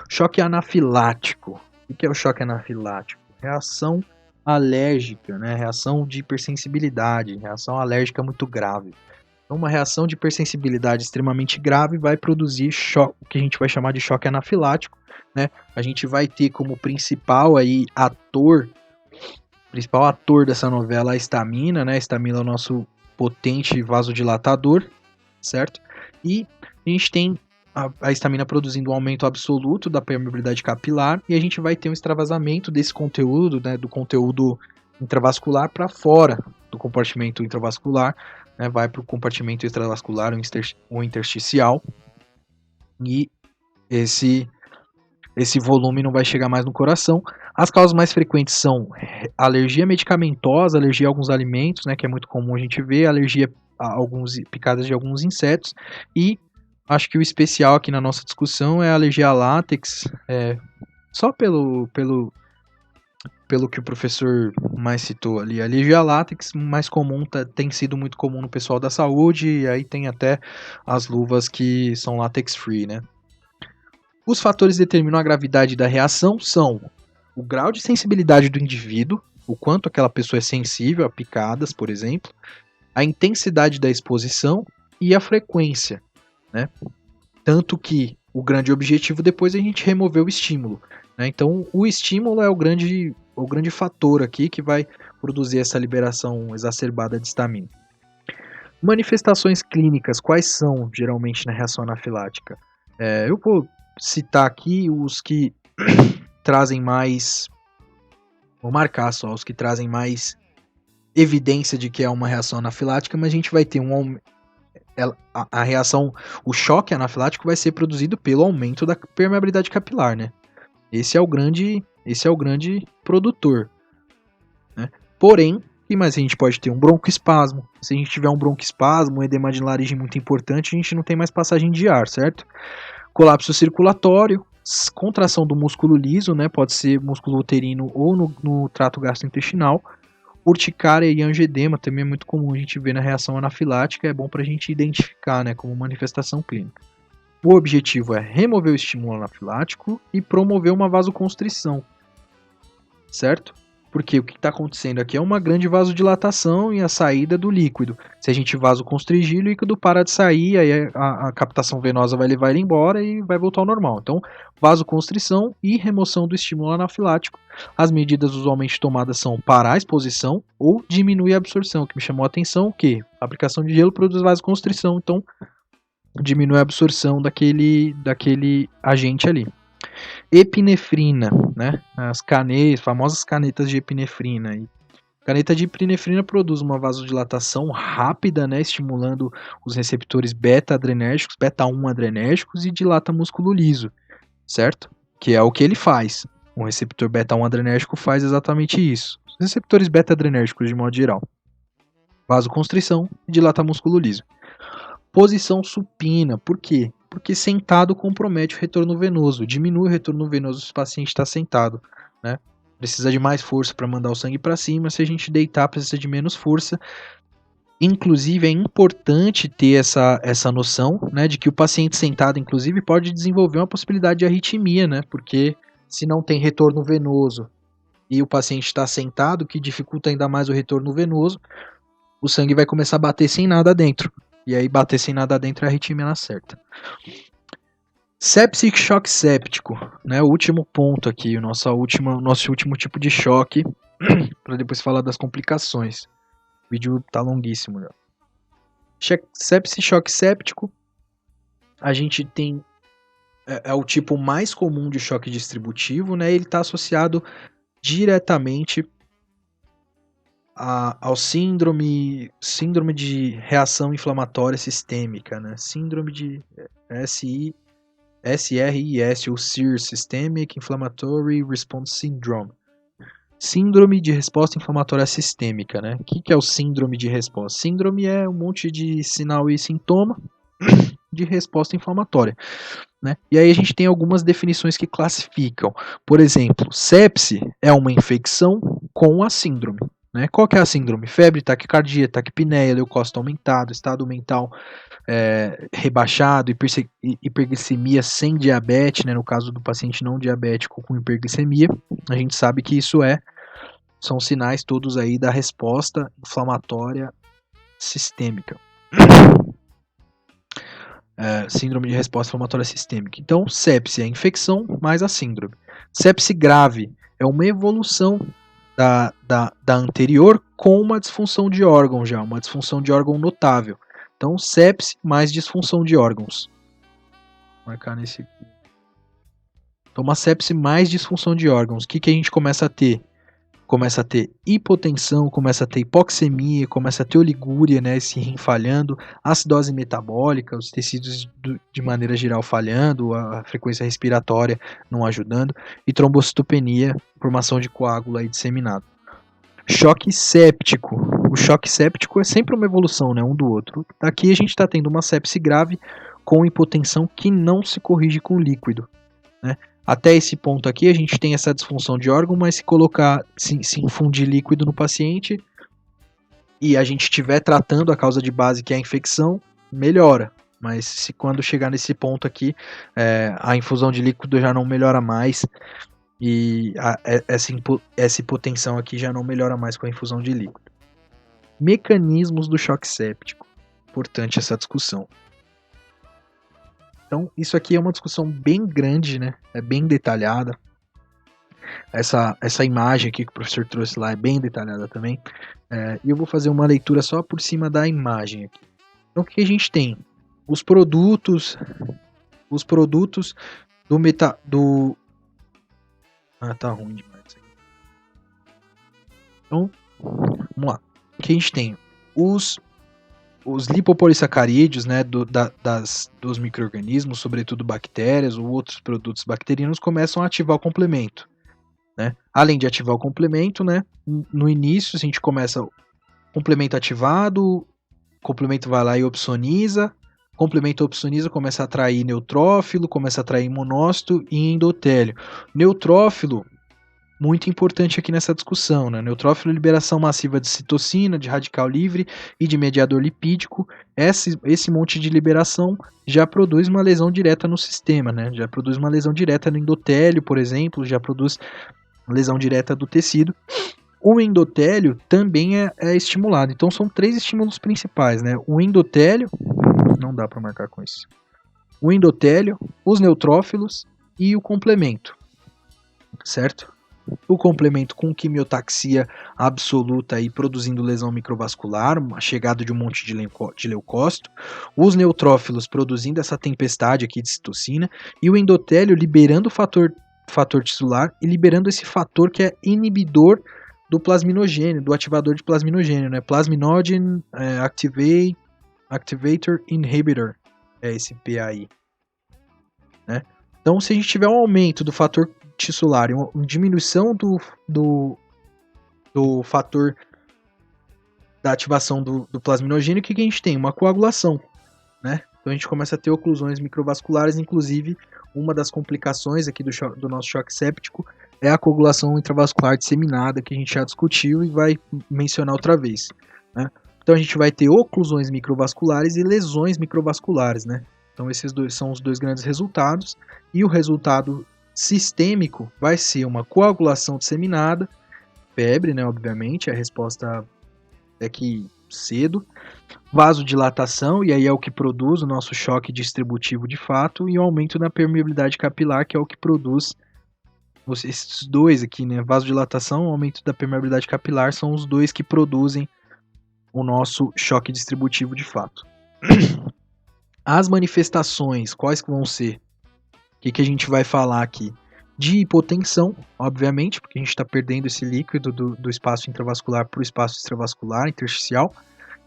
Choque anafilático. O que é o choque anafilático? Reação alérgica, né? Reação de hipersensibilidade, reação alérgica muito grave. Então, uma reação de hipersensibilidade extremamente grave vai produzir choque, o que a gente vai chamar de choque anafilático, né? A gente vai ter como principal ator dessa novela a histamina, né? A histamina é o nosso potente vasodilatador, certo? E a gente tem a histamina produzindo um aumento absoluto da permeabilidade capilar e a gente vai ter um extravasamento desse conteúdo, né, do conteúdo intravascular para fora do compartimento intravascular, né, vai para o compartimento extravascular ou intersticial e esse volume não vai chegar mais no coração. As causas mais frequentes são alergia medicamentosa, alergia a alguns alimentos, né, que é muito comum a gente ver, alergia a picadas de alguns insetos e acho que o especial aqui na nossa discussão é a alergia a látex, só pelo que o professor mais citou ali. A alergia a látex mais comum, tem sido muito comum no pessoal da saúde, e aí tem até as luvas que são látex free, né? Os fatores que determinam a gravidade da reação são o grau de sensibilidade do indivíduo, o quanto aquela pessoa é sensível a picadas, por exemplo, a intensidade da exposição e a frequência. Né? Tanto que o grande objetivo depois é a gente remover o estímulo. Né? Então, o estímulo é o grande fator aqui que vai produzir essa liberação exacerbada de histamina. Manifestações clínicas, quais são geralmente na reação anafilática? Eu vou citar aqui os que trazem mais. Vou marcar só os que trazem mais evidência de que é uma reação anafilática, mas a gente vai ter a reação, o choque anafilático vai ser produzido pelo aumento da permeabilidade capilar, né? Esse é o grande Esse é o grande produtor, né? Porém, e mais a gente pode ter um broncoespasmo. Se a gente tiver um broncoespasmo, um edema de laringe muito importante, a gente não tem mais passagem de ar, certo? Colapso circulatório, contração do músculo liso, né? Pode ser músculo uterino ou no trato gastrointestinal. Urticária e angioedema também é muito comum a gente ver na reação anafilática, é bom para a gente identificar, né, como manifestação clínica. O objetivo é remover o estímulo anafilático e promover uma vasoconstrição, certo? Porque o que está acontecendo aqui é uma grande vasodilatação e a saída do líquido. Se a gente vasoconstrigir, o líquido para de sair, aí a captação venosa vai levar ele embora e vai voltar ao normal. Então, vasoconstrição e remoção do estímulo anafilático. As medidas usualmente tomadas são parar a exposição ou diminuir a absorção. O que me chamou a atenção, o que? A aplicação de gelo produz vasoconstrição, então diminui a absorção daquele agente ali. Epinefrina, né? As famosas canetas de epinefrina. E caneta de epinefrina produz uma vasodilatação rápida, né? Estimulando os receptores beta-adrenérgicos, beta-1 adrenérgicos e dilata músculo liso, certo? Que é o que ele faz. O receptor beta-1 adrenérgico faz exatamente isso. Os receptores beta-adrenérgicos, de modo geral. Vasoconstrição e dilata músculo liso. Posição supina, por quê? Porque sentado compromete o retorno venoso, diminui o retorno venoso se o paciente está sentado, né? Precisa de mais força para mandar o sangue para cima, se a gente deitar precisa de menos força. Inclusive é importante ter essa noção, né, de que o paciente sentado, inclusive, pode desenvolver uma possibilidade de arritmia, né? Porque se não tem retorno venoso e o paciente está sentado, que dificulta ainda mais o retorno venoso, o sangue vai começar a bater sem nada dentro. E aí bater sem nada dentro é a arritmia na certa. Sepse e choque séptico, né? O último ponto aqui, o nosso último tipo de choque, para depois falar das complicações. O vídeo tá longuíssimo já. Sepse e choque séptico, a gente tem é o tipo mais comum de choque distributivo, né? Ele está associado diretamente ao síndrome de reação inflamatória sistêmica, né? Síndrome de SRIS, ou SIR, Systemic Inflammatory Response Syndrome. Síndrome de resposta inflamatória sistêmica, né? O que é o síndrome de resposta? Síndrome é um monte de sinal e sintoma de resposta inflamatória, né? E aí a gente tem algumas definições que classificam. Por exemplo, sepse é uma infecção com a síndrome. Né? Qual que é a síndrome? Febre, taquicardia, taquipneia, leucócito aumentado, estado mental rebaixado, hiperglicemia sem diabetes, né? No caso do paciente não diabético com hiperglicemia, a gente sabe que isso são sinais todos aí da resposta inflamatória sistêmica. Síndrome de resposta inflamatória sistêmica. Então, sepse é a infecção mais a síndrome. Sepse grave é uma evolução da anterior com uma disfunção de órgão já, uma disfunção de órgão notável. Então, sepse mais disfunção de órgãos. Vou marcar nesse aqui. Então, uma sepse mais disfunção de órgãos. O que a gente começa a ter? Começa a ter hipotensão, começa a ter hipoxemia, começa a ter oligúria, né, esse rim falhando, acidose metabólica, os tecidos de maneira geral falhando, a frequência respiratória não ajudando, e trombocitopenia, formação de coágulo aí disseminado. Choque séptico. O choque séptico é sempre uma evolução, né, um do outro. Aqui a gente está tendo uma sepse grave com hipotensão que não se corrige com líquido, né? Até esse ponto aqui a gente tem essa disfunção de órgão, mas se infundir líquido no paciente e a gente estiver tratando a causa de base, que é a infecção, melhora. Mas se quando chegar nesse ponto aqui, a infusão de líquido já não melhora mais e essa hipotensão aqui já não melhora mais com a infusão de líquido. Mecanismos do choque séptico. Importante essa discussão. Então, isso aqui é uma discussão bem grande, né? É bem detalhada. Essa imagem aqui que o professor trouxe lá é bem detalhada também. E eu vou fazer uma leitura só por cima da imagem aqui. Então, o que a gente tem? Os produtos do tá ruim demais isso aqui. Então, vamos lá. O que a gente tem? Os lipopolissacarídeos, né, dos micro-organismos, sobretudo bactérias ou outros produtos bacterianos, começam a ativar o complemento. né? Além de ativar o complemento, né? No início, a gente começa o complemento ativado, o complemento vai lá e opsoniza, complemento opsoniza, começa a atrair neutrófilo, começa a atrair monócito e endotélio. Neutrófilo, muito importante aqui nessa discussão, né? Neutrófilo, liberação massiva de citocina, de radical livre e de mediador lipídico. Esse monte de liberação já produz uma lesão direta no sistema, né? Já produz uma lesão direta no endotélio, por exemplo, já produz lesão direta do tecido. O endotélio também é estimulado. Então são 3 estímulos principais, né? O endotélio, não dá para marcar com isso. O endotélio, os neutrófilos e o complemento, certo? O complemento com quimiotaxia absoluta e produzindo lesão microvascular, a chegada de um monte de leucócito, os neutrófilos produzindo essa tempestade aqui de citocina e o endotélio liberando o fator tisular e liberando esse fator que é inibidor do plasminogênio, do ativador de plasminogênio, né? Plasminogen Activator Inhibitor, é esse PAI, né? Então, se a gente tiver um aumento do fator tisular e uma diminuição do fator da ativação do plasminogênio, o que a gente tem? Uma coagulação, né? Então a gente começa a ter oclusões microvasculares, inclusive uma das complicações aqui do nosso choque séptico é a coagulação intravascular disseminada, que a gente já discutiu e vai mencionar outra vez, né? Então a gente vai ter oclusões microvasculares e lesões microvasculares, né? Então esses dois são os 2 grandes resultados, e o resultado sistêmico vai ser uma coagulação disseminada, febre, né, obviamente, a resposta é que cedo, vasodilatação, e aí é o que produz o nosso choque distributivo de fato, e o aumento na permeabilidade capilar, que é o que produz esses 2 aqui, né, vasodilatação e aumento da permeabilidade capilar são os 2 que produzem o nosso choque distributivo de fato. As manifestações, quais que vão ser? O que a gente vai falar aqui? De hipotensão, obviamente, porque a gente está perdendo esse líquido do espaço intravascular para o espaço extravascular, intersticial,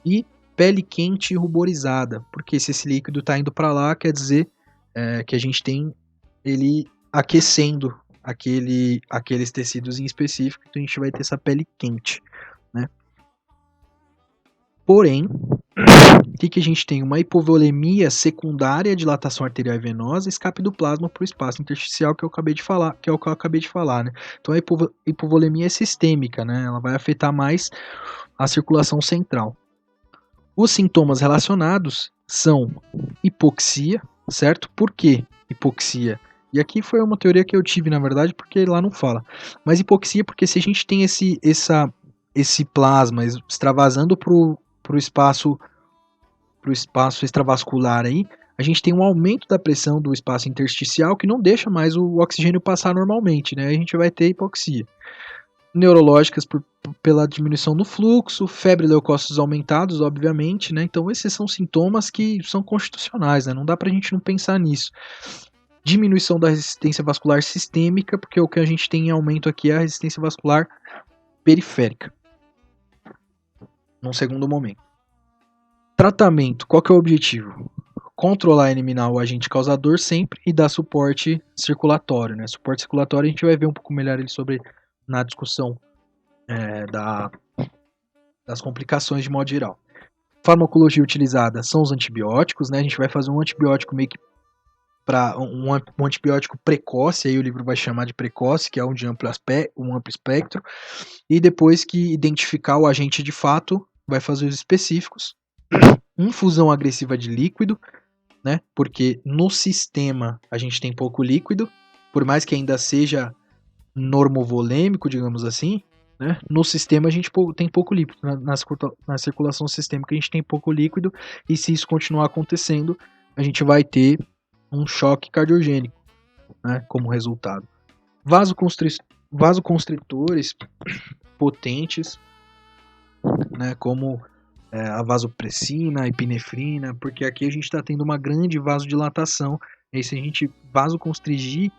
e pele quente e ruborizada, porque se esse líquido está indo para lá, quer dizer que a gente tem ele aquecendo aqueles tecidos em específico, então a gente vai ter essa pele quente, né? Porém, o que a gente tem? Uma hipovolemia secundária, dilatação arterial e venosa, escape do plasma para o espaço intersticial, que eu acabei de falar, né? Então a hipovolemia é sistêmica, né? Ela vai afetar mais a circulação central. Os sintomas relacionados são hipoxia, certo? Por que hipoxia? E aqui foi uma teoria que eu tive, na verdade, porque lá não fala. Mas hipoxia porque se a gente tem esse plasma extravasando para o espaço extravascular aí, a gente tem um aumento da pressão do espaço intersticial que não deixa mais o oxigênio passar normalmente, né? A gente vai ter hipoxia. Neurológicas pela diminuição no fluxo, febre e leucócitos aumentados, obviamente, né? Então esses são sintomas que são constitucionais, né? Não dá pra gente não pensar nisso. Diminuição da resistência vascular sistêmica, porque o que a gente tem em aumento aqui é a resistência vascular periférica. Num segundo momento. Tratamento, qual que é o objetivo? Controlar e eliminar o agente causador sempre e dar suporte circulatório, né? Suporte circulatório a gente vai ver um pouco melhor sobre na discussão das complicações de modo geral. Farmacologia utilizada são os antibióticos, né? A gente vai fazer um antibiótico meio que para um antibiótico precoce, aí o livro vai chamar de precoce, que é um amplo espectro, e depois que identificar o agente de fato, vai fazer os específicos. Infusão agressiva de líquido, né? Porque no sistema a gente tem pouco líquido, por mais que ainda seja normovolêmico, digamos assim, né? No sistema a gente tem pouco líquido, na circulação sistêmica a gente tem pouco líquido, e se isso continuar acontecendo, a gente vai ter um choque cardiogênico, né? Como resultado. Vasoconstritores potentes, né? Como a vasopressina, a epinefrina, porque aqui a gente está tendo uma grande vasodilatação, e se a gente vasoconstrigir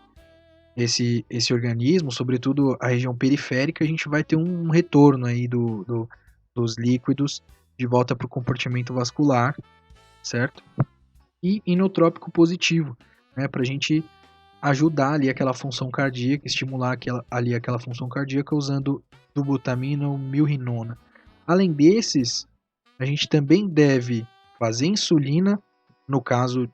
esse organismo, sobretudo a região periférica, a gente vai ter um retorno aí dos líquidos de volta para o compartimento vascular, certo? E inotrópico positivo, né, para a gente ajudar ali aquela função cardíaca, estimular aquela função cardíaca usando dobutamina ou milrinona. Além desses, a gente também deve fazer insulina, no caso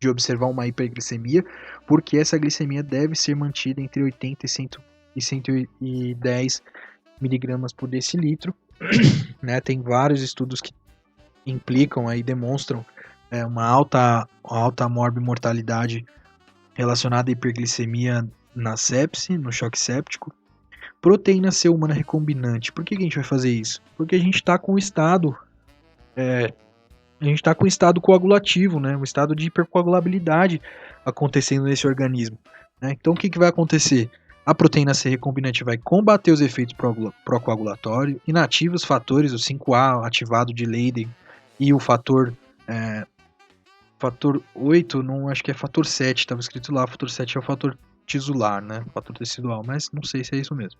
de observar uma hiperglicemia, porque essa glicemia deve ser mantida entre 80 e 110 miligramas por decilitro. Né? Tem vários estudos que implicam aí, demonstram uma alta morbimortalidade relacionada à hiperglicemia na sepse, no choque séptico. Proteína C humana recombinante. Por que a gente vai fazer isso? Porque a gente está com o estado coagulativo, né? Um estado de hipercoagulabilidade acontecendo nesse organismo. Né? Então o que vai acontecer? A proteína C recombinante vai combater os efeitos procoagulatórios, inativa os fatores, o 5A ativado de Leyden e o fator 8, não, acho que é fator 7, estava escrito lá, fator 7 é o fator tisular, né? Fator tecidual, mas não sei se é isso mesmo.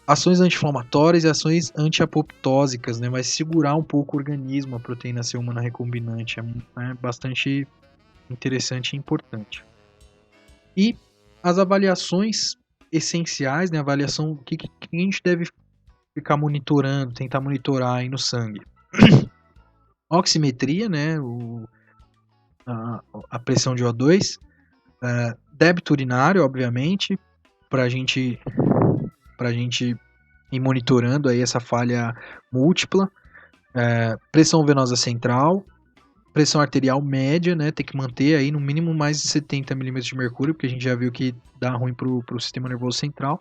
Ações anti-inflamatórias e ações anti-apoptósicas, né? Vai segurar um pouco o organismo, a proteína C humana recombinante, é bastante interessante e importante. E as avaliações essenciais, né? Avaliação que a gente deve ficar monitorando, tentar monitorar aí no sangue. Oximetria, né? A pressão de O2, débito urinário, obviamente, para a gente ir monitorando aí essa falha múltipla, pressão venosa central, pressão arterial média, né, tem que manter aí no mínimo mais de 70 milímetros de mercúrio, porque a gente já viu que dá ruim para o sistema nervoso central,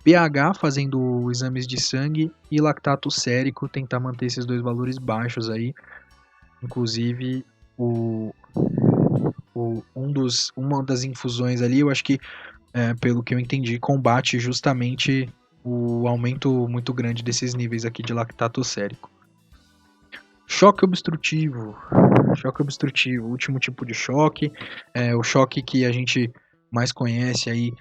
pH fazendo exames de sangue e lactato sérico, tentar manter esses dois valores baixos aí, inclusive uma das infusões ali, eu acho que, pelo que eu entendi, combate justamente o aumento muito grande desses níveis aqui de lactato sérico. Choque obstrutivo, último tipo de choque, o choque que a gente mais conhece aí,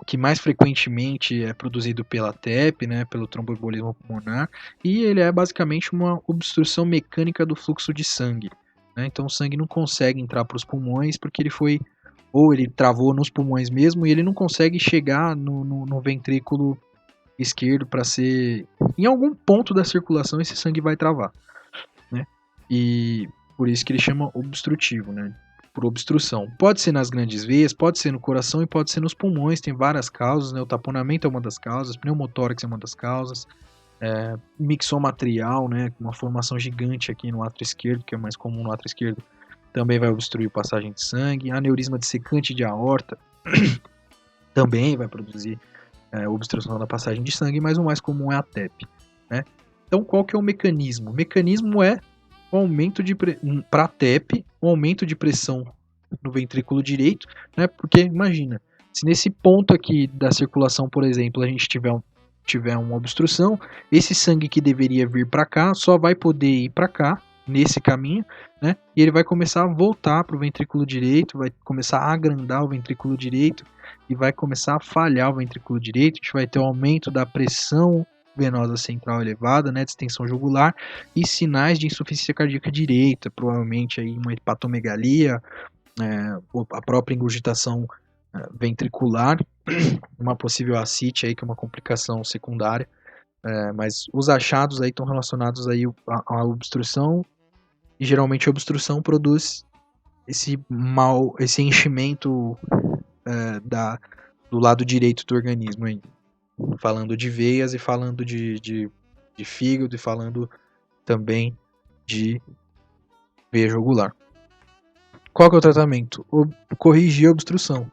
que mais frequentemente é produzido pela TEP, né, pelo tromboembolismo pulmonar, e ele é basicamente uma obstrução mecânica do fluxo de sangue. Né? Então o sangue não consegue entrar para os pulmões porque ele travou nos pulmões mesmo e ele não consegue chegar no ventrículo esquerdo para ser... Em algum ponto da circulação esse sangue vai travar. Né? E por isso que ele chama obstrutivo, né? Por obstrução. Pode ser nas grandes veias, pode ser no coração e pode ser nos pulmões, tem várias causas, né? O taponamento é uma das causas, pneumotórax é uma das causas, mixoma atrial, né? Uma formação gigante aqui no átrio esquerdo, que é mais comum no átrio esquerdo, também vai obstruir a passagem de sangue, aneurisma dissecante de aorta também vai produzir obstrução da passagem de sangue, mas o mais comum é a TEP, né? Então qual que é o mecanismo? O mecanismo é o aumento para a TEP, um aumento de pressão no ventrículo direito, né? Porque imagina, se nesse ponto aqui da circulação, por exemplo, a gente tiver uma obstrução, esse sangue que deveria vir para cá só vai poder ir para cá, nesse caminho, né? E ele vai começar a voltar para o ventrículo direito, vai começar a agrandar o ventrículo direito e vai começar a falhar o ventrículo direito, a gente vai ter um aumento da pressão venosa central elevada, né, distensão jugular e sinais de insuficiência cardíaca direita, provavelmente aí uma hepatomegalia, a própria ingurgitação ventricular, uma possível ascite aí que é uma complicação secundária, mas os achados aí estão relacionados aí à obstrução e geralmente a obstrução produz esse enchimento do lado direito do organismo aí. Falando de veias e falando de fígado e falando também de veia jugular. Qual que é o tratamento? Corrigir a obstrução.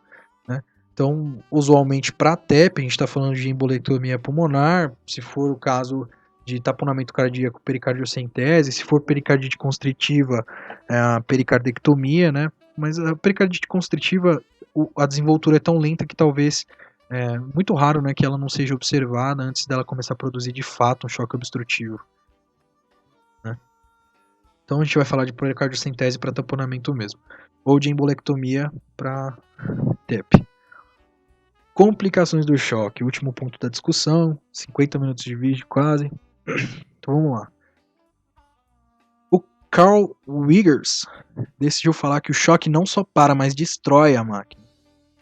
Né? Então, usualmente para a TEP, a gente está falando de embolectomia pulmonar, se for o caso de taponamento cardíaco, pericardiocentese, se for pericardite constritiva, a pericardectomia, né? Mas a pericardite constritiva, a desenvoltura é tão lenta que talvez muito raro, né, que ela não seja observada antes dela começar a produzir de fato um choque obstrutivo. Né? Então a gente vai falar de pericardiocentese para taponamento mesmo, ou de embolectomia para TEP. Complicações do choque, último ponto da discussão, 50 minutos de vídeo quase. Então vamos lá. Carl Wiggers decidiu falar que o choque não só para, mas destrói a máquina.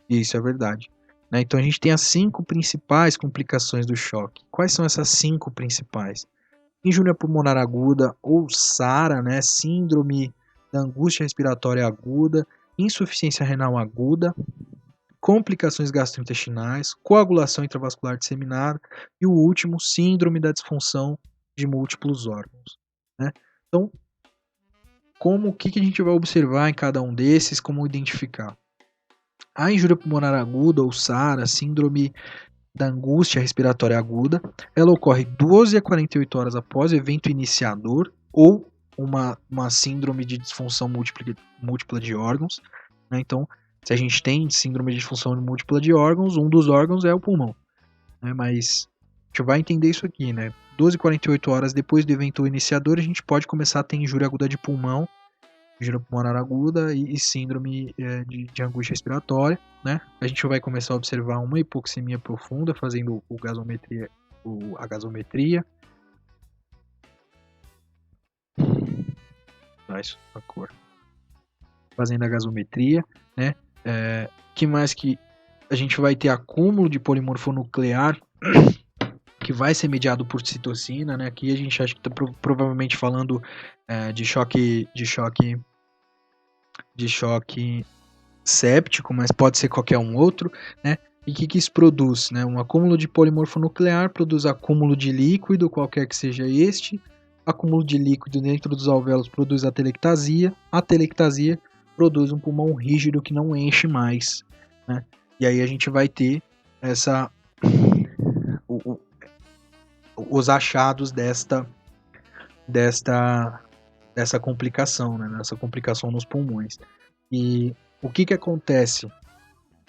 E isso é verdade. Né? Então a gente tem as 5 principais complicações do choque. Quais são essas 5 principais? Injúria pulmonar aguda, ou SARA, né? Síndrome da angústia respiratória aguda, insuficiência renal aguda, complicações gastrointestinais, coagulação intravascular disseminada e o último, síndrome da disfunção de múltiplos órgãos. Né? Então, o que a gente vai observar em cada um desses, como identificar? A injúria pulmonar aguda, ou SARA, síndrome da angústia respiratória aguda, ela ocorre 12 a 48 horas após o evento iniciador ou uma síndrome de disfunção múltipla de órgãos. Né? Então, se a gente tem síndrome de disfunção múltipla de órgãos, um dos órgãos é o pulmão. Né? Mas a gente vai entender isso aqui, né? 12 a 48 horas depois do evento iniciador, a gente pode começar a ter injúria aguda de pulmão, injúria pulmonar aguda e síndrome de angústia respiratória. Né? A gente vai começar a observar uma hipoxemia profunda fazendo a gasometria. Isso, a cor. Fazendo a gasometria, né? Que mais que a gente vai ter acúmulo de polimorfonuclear que vai ser mediado por citocina, né? Aqui a gente acha que está provavelmente falando de choque séptico, mas pode ser qualquer um outro, né? E o que isso produz? Né? Um acúmulo de polimorfonuclear produz acúmulo de líquido, qualquer que seja este. Acúmulo de líquido dentro dos alvéolos produz atelectasia. A atelectasia produz um pulmão rígido que não enche mais. Né? E aí a gente vai ter os achados dessa complicação, né? Dessa complicação nos pulmões. E o que acontece,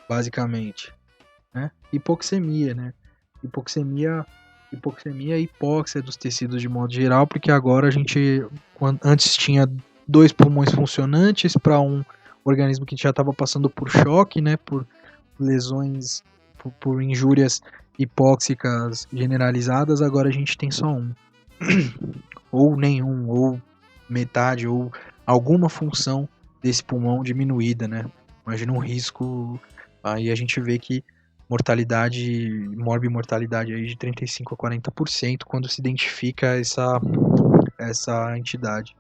basicamente? Né? Hipoxemia, né? Hipoxemia e hipóxia dos tecidos de modo geral, porque agora a gente, antes tinha 2 pulmões funcionantes para um organismo que já estava passando por choque, né? Por lesões, por injúrias hipóxicas generalizadas, agora a gente tem só um. Ou nenhum, ou metade, ou alguma função desse pulmão diminuída, né? Imagina um risco, aí a gente vê que morbimortalidade aí de 35 a 40% quando se identifica essa entidade.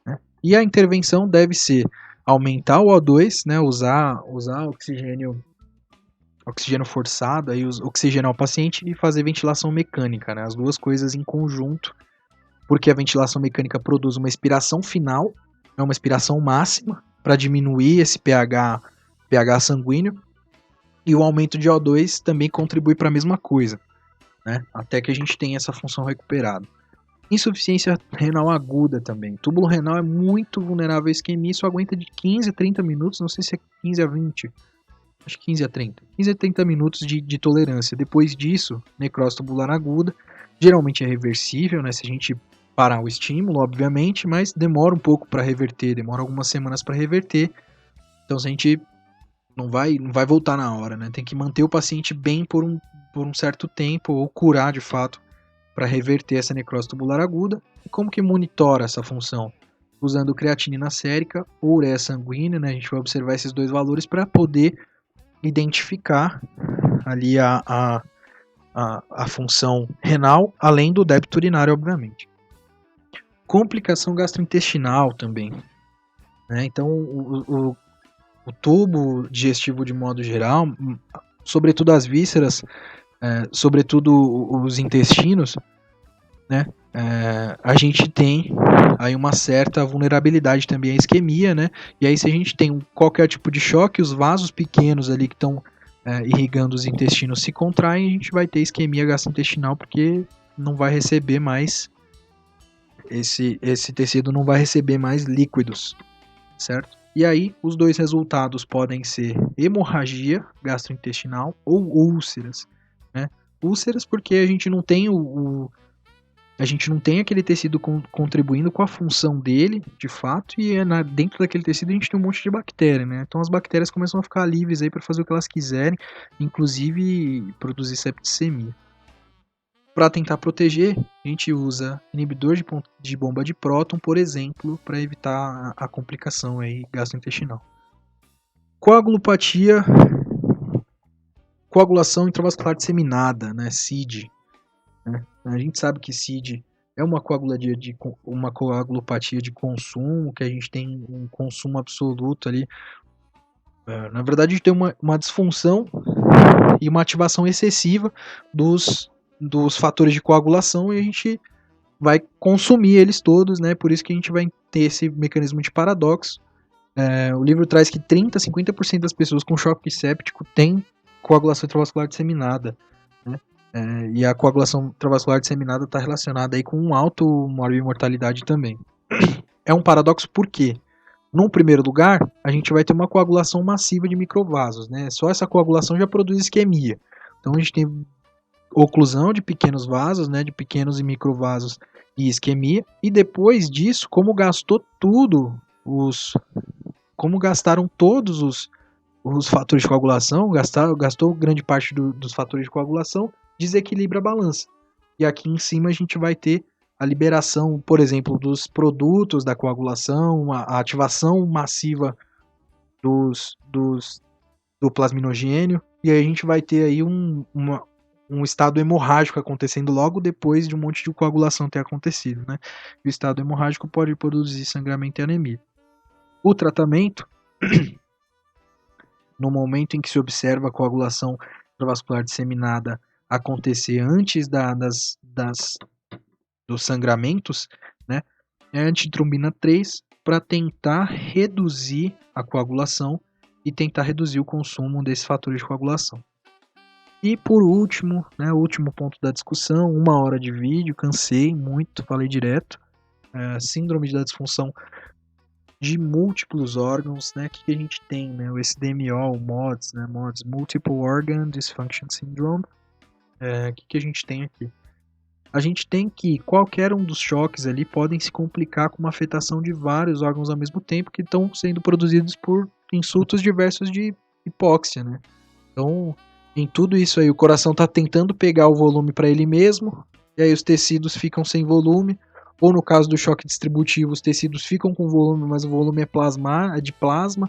Né? E a intervenção deve ser aumentar o O2, né? usar oxigênio forçado, aí oxigenar o paciente e fazer ventilação mecânica, né? As duas coisas em conjunto, porque a ventilação mecânica produz uma expiração final, uma expiração máxima, para diminuir esse pH sanguíneo, e o aumento de O2 também contribui para a mesma coisa, né? Até que a gente tenha essa função recuperada. Insuficiência renal aguda também. O túbulo renal é muito vulnerável à isquemia, isso aguenta de 15 a 30 minutos, não sei se é 15 a 20, acho que 15 a 30. 15 a 30 minutos de tolerância. Depois disso, necrose tubular aguda, geralmente é reversível, né? Se a gente parar o estímulo, obviamente, mas demora um pouco para reverter, demora algumas semanas para reverter. Então, se a gente não vai voltar na hora, né? Tem que manter o paciente bem por um certo tempo, ou curar de fato, para reverter essa necrose tubular aguda. E como que monitora essa função? Usando creatinina sérica ou ureia sanguínea, né? A gente vai observar esses 2 valores para poder identificar ali a função renal, além do débito urinário, obviamente. Complicação gastrointestinal também. Né? Então, o tubo digestivo de modo geral, sobretudo as vísceras, sobretudo os intestinos, né? A gente tem aí uma certa vulnerabilidade também à isquemia, né? E aí se a gente tem qualquer tipo de choque, os vasos pequenos ali que estão irrigando os intestinos se contraem, a gente vai ter isquemia gastrointestinal, porque não vai receber mais, esse tecido não vai receber mais líquidos, certo? E aí, os 2 resultados podem ser hemorragia gastrointestinal ou úlceras, né? Úlceras porque a gente não tem aquele tecido contribuindo com a função dele, de fato, e dentro daquele tecido a gente tem um monte de bactéria, né? Então as bactérias começam a ficar livres aí para fazer o que elas quiserem, inclusive produzir septicemia. Para tentar proteger, a gente usa inibidor de bomba de próton, por exemplo, para evitar a complicação aí gastrointestinal. Coagulopatia, coagulação intravascular disseminada, né, CID. Né? A gente sabe que CID é uma coagulopatia de consumo, que a gente tem um consumo absoluto ali. Na verdade, a gente tem uma disfunção e uma ativação excessiva dos fatores de coagulação e a gente vai consumir eles todos, né? Por isso que a gente vai ter esse mecanismo de paradoxo. O livro traz que 30 a 50% das pessoas com choque séptico têm coagulação intravascular disseminada, né? E a coagulação intravascular disseminada está relacionada aí com um alto mortalidade também. É um paradoxo por quê? Num primeiro lugar, a gente vai ter uma coagulação massiva de microvasos, né? Só essa coagulação já produz isquemia. Então a gente tem oclusão de pequenos vasos, né? De pequenos e microvasos e isquemia. E depois disso, como gastaram todos os fatores de coagulação, gastou grande parte dos fatores de coagulação, desequilibra a balança. E aqui em cima a gente vai ter a liberação, por exemplo, dos produtos da coagulação, a ativação massiva do plasminogênio, e aí a gente vai ter aí um estado hemorrágico acontecendo logo depois de um monte de coagulação ter acontecido, né? E o estado hemorrágico pode produzir sangramento e anemia. O tratamento, no momento em que se observa a coagulação intravascular disseminada acontecer antes dos sangramentos, né, é a antitrombina 3 para tentar reduzir a coagulação e tentar reduzir o consumo desses fatores de coagulação. E por último, né, o último ponto da discussão, 1 hora de vídeo, cansei muito, falei direto, síndrome da disfunção de múltiplos órgãos, né, que a gente tem, né, o SDMO, o MODS, né, MODS, Multiple Organ Dysfunction Syndrome, que a gente tem aqui? A gente tem que qualquer um dos choques ali podem se complicar com uma afetação de vários órgãos ao mesmo tempo que estão sendo produzidos por insultos diversos de hipóxia, né? Então, em tudo isso aí, o coração está tentando pegar o volume para ele mesmo, e aí os tecidos ficam sem volume, ou no caso do choque distributivo, os tecidos ficam com volume, mas o volume é de plasma.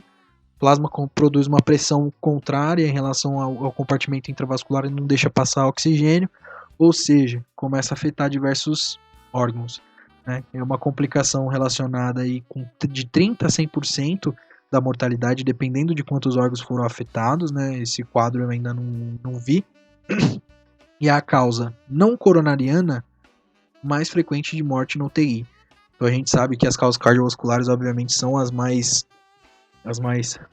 O plasma produz uma pressão contrária em relação ao compartimento intravascular e não deixa passar oxigênio. Ou seja, começa a afetar diversos órgãos. Né? É uma complicação relacionada aí com de 30% a 100% da mortalidade, dependendo de quantos órgãos foram afetados. Né? Esse quadro eu ainda não vi. E a causa não coronariana mais frequente de morte no UTI. Então a gente sabe que as causas cardiovasculares, obviamente, são as mais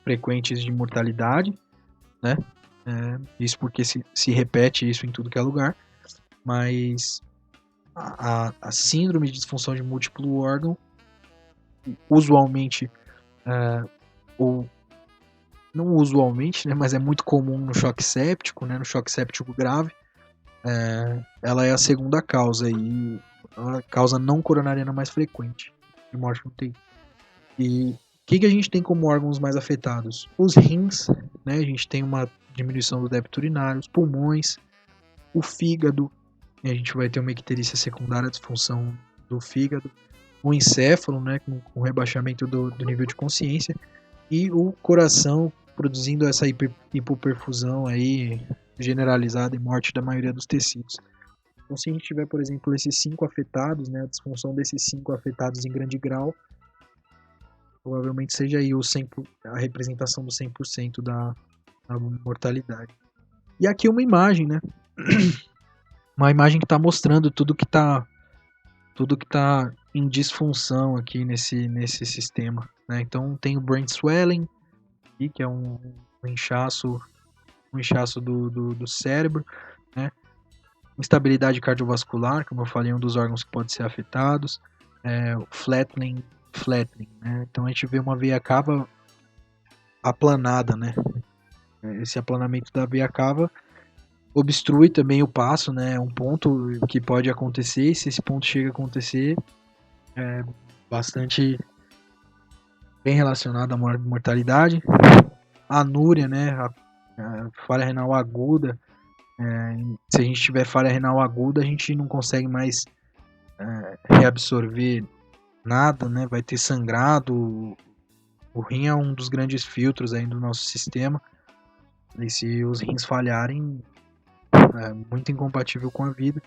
frequentes de mortalidade. Né? Isso porque se repete isso em tudo que é lugar. Mas a síndrome de disfunção de múltiplo órgão, usualmente, ou não usualmente, né, mas é muito comum no choque séptico, né, no choque séptico grave, ela é a segunda causa e a causa não coronariana mais frequente de morte no UTI. E o que a gente tem como órgãos mais afetados? Os rins, né, a gente tem uma diminuição do débito urinário, os pulmões, o fígado, a gente vai ter uma icterícia secundária, disfunção do fígado, o encéfalo, né, com rebaixamento do nível de consciência, e o coração produzindo essa hipoperfusão aí generalizada e morte da maioria dos tecidos. Então, se a gente tiver, por exemplo, esses 5 afetados, né, a disfunção desses 5 afetados em grande grau, provavelmente seja aí a representação do 100% da mortalidade. E aqui uma imagem, né? Uma imagem que está mostrando tudo que está em disfunção aqui nesse sistema. Né? Então tem o brain swelling, que é um inchaço do cérebro, né? Instabilidade cardiovascular, como eu falei, um dos órgãos que pode ser afetados, o flattening, né? Então a gente vê uma veia cava aplanada, né? Esse aplanamento da veia cava obstrui também o passo, né? É um ponto que pode acontecer, e se esse ponto chega a acontecer, é bastante bem relacionado à mortalidade. A anúria, né? A falha renal aguda, Se a gente tiver falha renal aguda, a gente não consegue mais reabsorver nada, né? Vai ter sangrado. O rim é um dos grandes filtros aí do nosso sistema. E se os rins falharem, é muito incompatível com a vida.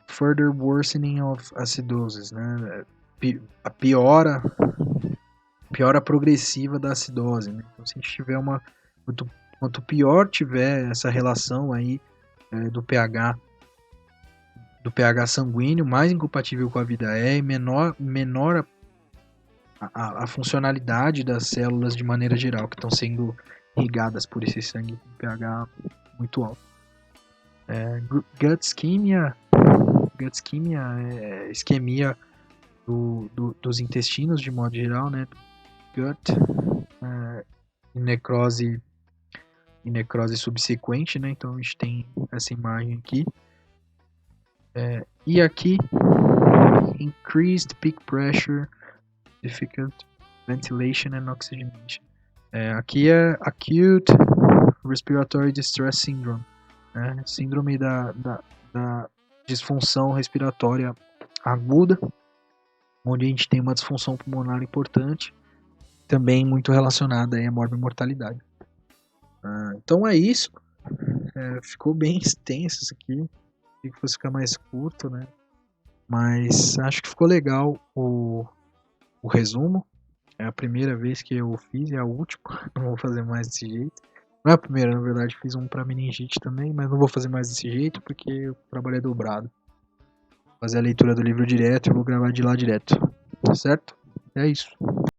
Further worsening of acidosis, né? A piora progressiva da acidose, né? Então, se a gente tiver quanto pior tiver essa relação aí do pH sanguíneo, mais incompatível com a vida é, e menor a funcionalidade das células de maneira geral, que estão sendo irrigadas por esse sangue com pH muito alto. Gut ischemia é isquemia dos intestinos de modo geral, né? Gut, e necrose subsequente, né? Então a gente tem essa imagem aqui. E aqui, increased peak pressure, difficult ventilation and oxygenation. Aqui é acute respiratory distress syndrome, né? Síndrome da disfunção respiratória aguda, onde a gente tem uma disfunção pulmonar importante, também muito relacionada aí à morbimortalidade. Então é isso. Ficou bem extenso isso aqui. Achei que fosse ficar mais curto, né? Mas acho que ficou legal o resumo. É a primeira vez que eu fiz, é a última. Não vou fazer mais desse jeito. Não é a primeira, na verdade, fiz um pra meningite também, mas não vou fazer mais desse jeito porque o trabalho é dobrado. Vou fazer a leitura do livro direto e vou gravar de lá direto. Certo? É isso.